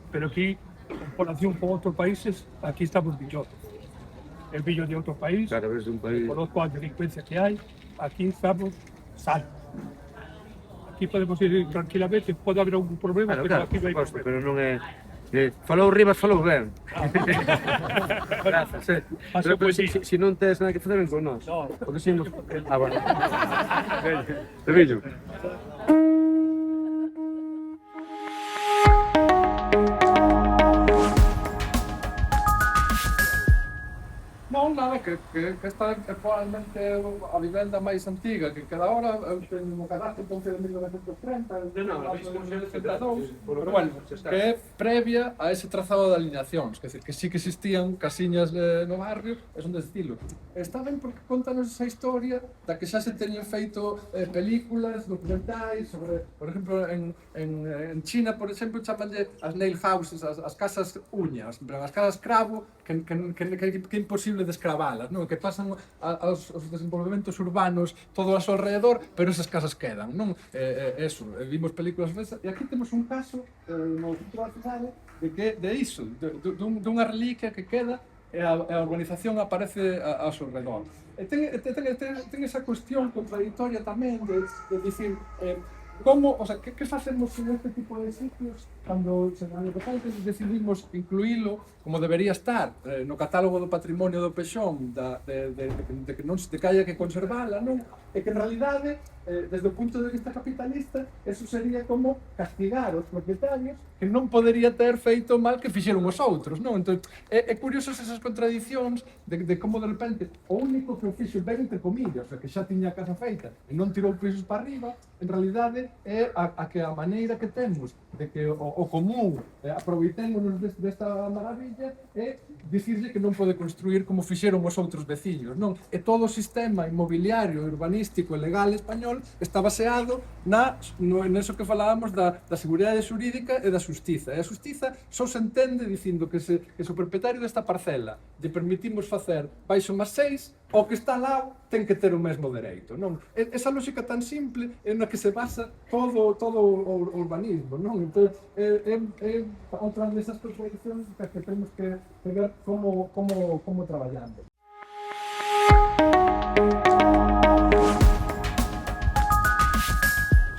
Pero aquí, en comparación con outros países, aquí estamos millón. Eu viño de outro país, Claro, es un país... conozco a delincuencia que hai, aquí estamos salvos. Aquí podemos ir tranquilamente, pode haber algún problema, Claro, pero claro, aquí non hai por suposto, problema. pero non é... Falou Rivas, falou ben. Grazas, Paso Pero buen día. si non tes nada que facer, ven con nós. No. Porque si... bueno. Te villo. No, Non, nada, que esta é probablemente a vivenda máis antiga que queda ahora, no cadastro ponte de 1930, pero bueno, que é previa a ese trazado de alineacións, que decir, que sí que existían casiñas no barrio, e son de estilo. Está ben porque contanos esa historia da que xa se teñen feito películas, documentais sobre, por exemplo, en China, por exemplo, chamanlle as nail houses, as casas uñas, as casas cravo, que é imposible descravalas, non? Que pasan aos desenvolvementos urbanos todo a seu alrededor, pero esas casas quedan, non? Eso, vimos películas desas, e aquí temos un caso no centro da cidade de iso, dunha reliquia que queda e a urbanización aparece ao seu redor. E ten esa cuestión contradictoria tamén de dicir como, o sea, que facemos con este tipo de sitios cando de repente decidimos incluílo como debería estar no catálogo do patrimonio do Pexón de que non se te haya que conservala, non? E que en realidade, desde o punto de vista capitalista, eso sería como castigar os propietarios que non podería ter feito mal que fixeron os outros, non? Entón, é curioso esas contradicións de como de repente o único que o fixo ben entre comillas, o sea, que xa tiña a casa feita e non tirou pisos para arriba, en realidade é a que a maneira que temos de que o común aproveitémonos desta maravilla é dicirlle que non pode construir como fixeron os outros veciños, non? E todo o sistema inmobiliario, urbanístico e legal español está baseado neso que falábamos da seguridade xurídica e da xustiza. E a xustiza só se entende dicindo que se o propietario desta parcela lle permitimos facer baixo máis 6, o que está ao lado ten que ter o mesmo dereito, non? Esa lógica tan simple é na que se basa todo o urbanismo, non? Entón, é outra desas contradicións que temos que ver como traballando.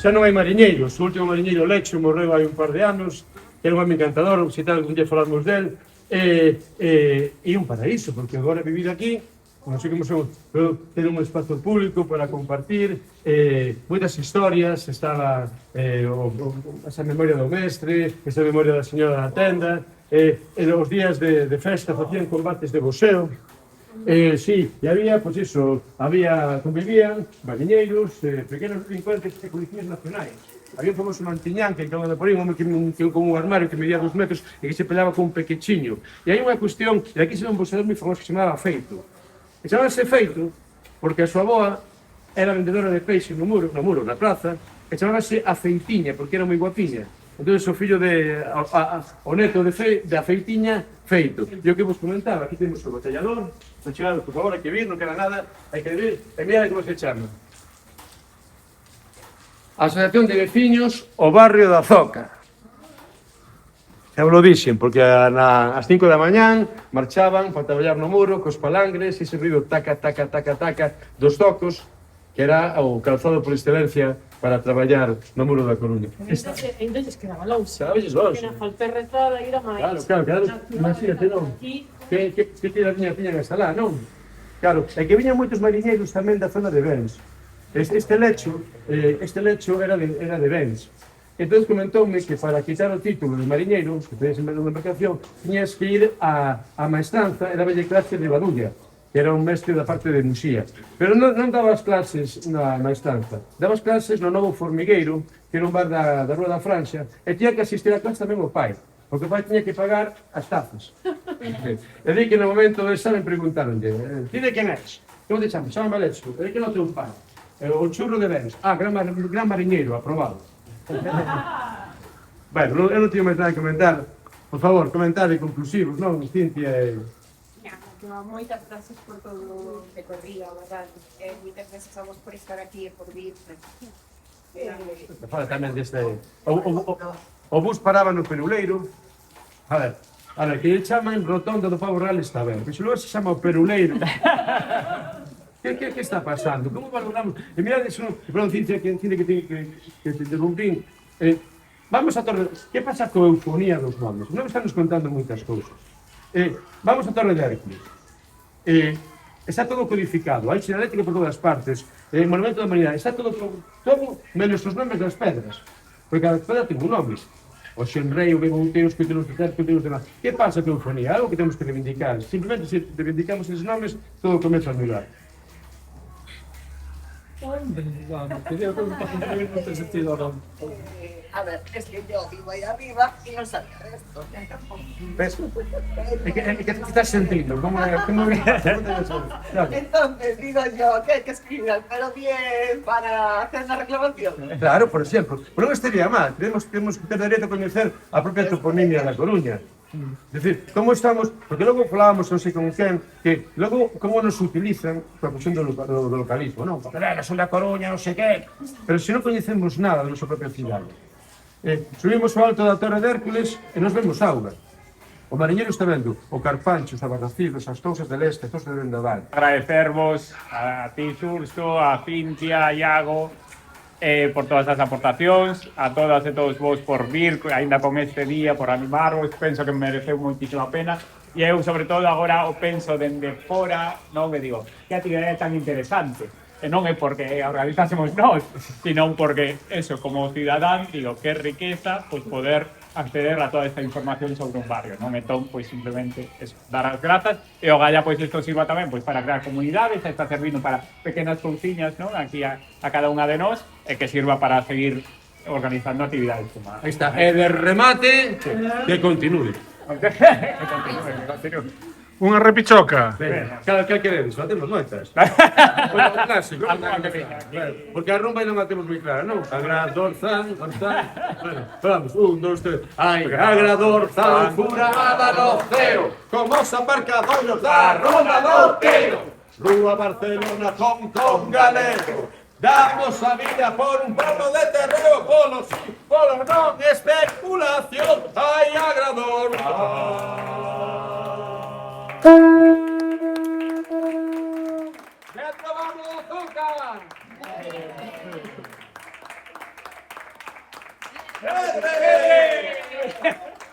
Xa non hai mariñeiros, o último mariñeiro Lecho morreu hai un par de anos, era un home encantador, se tal algún día falamos del, e un paraíso, porque agora vivir aquí, non sei como son, pero ter un espazo público para compartir, moitas historias, estaba esa memoria do mestre, esa memoria da señora da tenda, e os días de festa facían combates de boxeo. Sí, e había, pois iso, convivían mariñeiros, pequenos delincuentes e policías nacionais. Había un famoso Mantiñán, que acaba de por aí, un home que tiña como un armario que medía 2 metros e que se pelaba con un pequechiño. E hai unha cuestión, e aquí se ve un boxeador moi famoso que se chamaba Feito. E chamase Feito porque a súa avoa era vendedora de peixe no muro, na praza, e chamase Afeitiña, porque era moi guapiña. Entón, o fillo o neto de Afeitiña, Feito. E o que vos comentaba, aquí temos o batallador, non chegado, por favor, hai que vir, non queda nada, hai que vir, e mira como se chama. Asociación de Veciños o Barrio da Zoca. Xa vos lo dixen, porque ás 5 da mañán marchaban para traballar no muro, cos palangres, e ese ruido taca, taca, taca, taca, dos zocos, que era o calzado por excelencia para traballar no muro da Coruña. Ainda lles quedaba longe. Sabes longe. Que na Falperretada ir a máis. Claro, imagínate, non? Que tiña hasta lá, non? Claro, é que viñan moitos mariñeiros tamén da zona de Bens. Este lecho era de Bens. Entón comentoume que para quitar o título de mariñeiro, que tenías en medio da embarcación, tiñas que ir a maestranza e daballe clase de Badulla, que era un mestre da parte de Muxía. Pero non dabas clases na maestranza, dabas clases no Novo Formigueiro, que era un bar da Rúa da Franxa, e tiña que asistir a clase tamén o pai, porque o pai tiña que pagar as tazas. E di que no momento do examen preguntaronlle, ti de quen és? Como te chamas? Chama Lecho. E di que non teu pai? O churro de Bens. Gran mariñeiro, aprobado. Bueno, eu non teño máis nada que comentar. Por favor, comentar conclusivos, non? Cintia e... Moitas gracias por todo o recorrido, verdade. Moitas gracias a vos por estar aquí e por vir. Fala tamén deste... O bus paraba no Peruleiro. A ver, que lle chaman Rotonda do Pavo Real está ben. Pero se logo se chama o Peruleiro. Que está pasando? Como valoramos? E mirad, perdón, Cintia, que te interrumpín. Vamos a Torre... Que pasa coa eufonía dos nomes? Non estamos contando moitas cousas. Vamos a Torre de Hércules. Está todo codificado, hai xinalética por todas partes, Monumento da Humanidade, está todo menos os nomes das pedras, porque cada pedra ten un nome. o Xenrei, o Bebouteiro, os títulos de certo, títulos de nada. Que pasa con Eufonía? Algo que temos que reivindicar. Simplemente, se reivindicamos esos nomes, todo comeza a mudar. Quería que no tiene sentido ahora. A ver, es que yo vivo ahí arriba y no sabía de esto. Ves? É que te estás sentindo? Como Entonces digo yo que hay que escribir, pero bien para hacer una reclamación. Claro, por exemplo. Pero non estaría mal. Temos que ter dereito a coñecer a propia toponimia da Coruña. Es decir, como estamos, porque logo falábamos, non sei con quen, que logo como nos utilizan para cuestión do localismo, non? Porque son da Coruña, non sei que. Pero se non coñecemos nada da nosa propia cidade, subimos ao alto da Torre de Hércules e nos vemos auga. O mariñeiro está vendo o Carpancho, os Abarracidos, as Tousas de Leste, as Tousas de Vendaval. Agradecervos a ti, Xurxo, a Cintia, a Iago, por todas as aportacións, a todas e todos vos por vir, aínda con este día, por animarvos, penso que mereceu moitísima pena. E eu, sobre todo, agora o penso dende fora, non me digo, que actividade tan interesante. E non é porque a organizásemos nós, sino porque, eso, como cidadán, digo, que riqueza, pois poder acceder a toda esta información sobre un barrio, non? Entón, pois simplemente eso, dar as grazas e o galla, pois isto sirva tamén pois para crear comunidades, está servindo para pequenas cousiñas, non? Aquí a cada unha de nós e que sirva para seguir organizando actividades como Aí está, e de remate, que continúe. que continúe. Unha repichoca. Cal queredes? Facemos moitas. Bueno, o clásico. Porque a rumba non a temos moi clara, non? Agradorzan, Gonzán. Bueno, vamos, 1, 2, 3. Ai, agradorzan, furada no ceo, como os aparcadoiros da Ronda do Outeiro. Rúa Barcelona, Hong Kong galego. Damos a vida por un poco de terreo, polo sí, polo non, especulación. Ai, agradorzan. ¡Metro vamos de azúcar!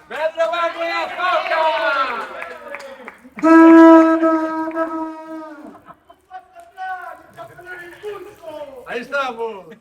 ¡Metro vamos de azúcar! Ahí estamos.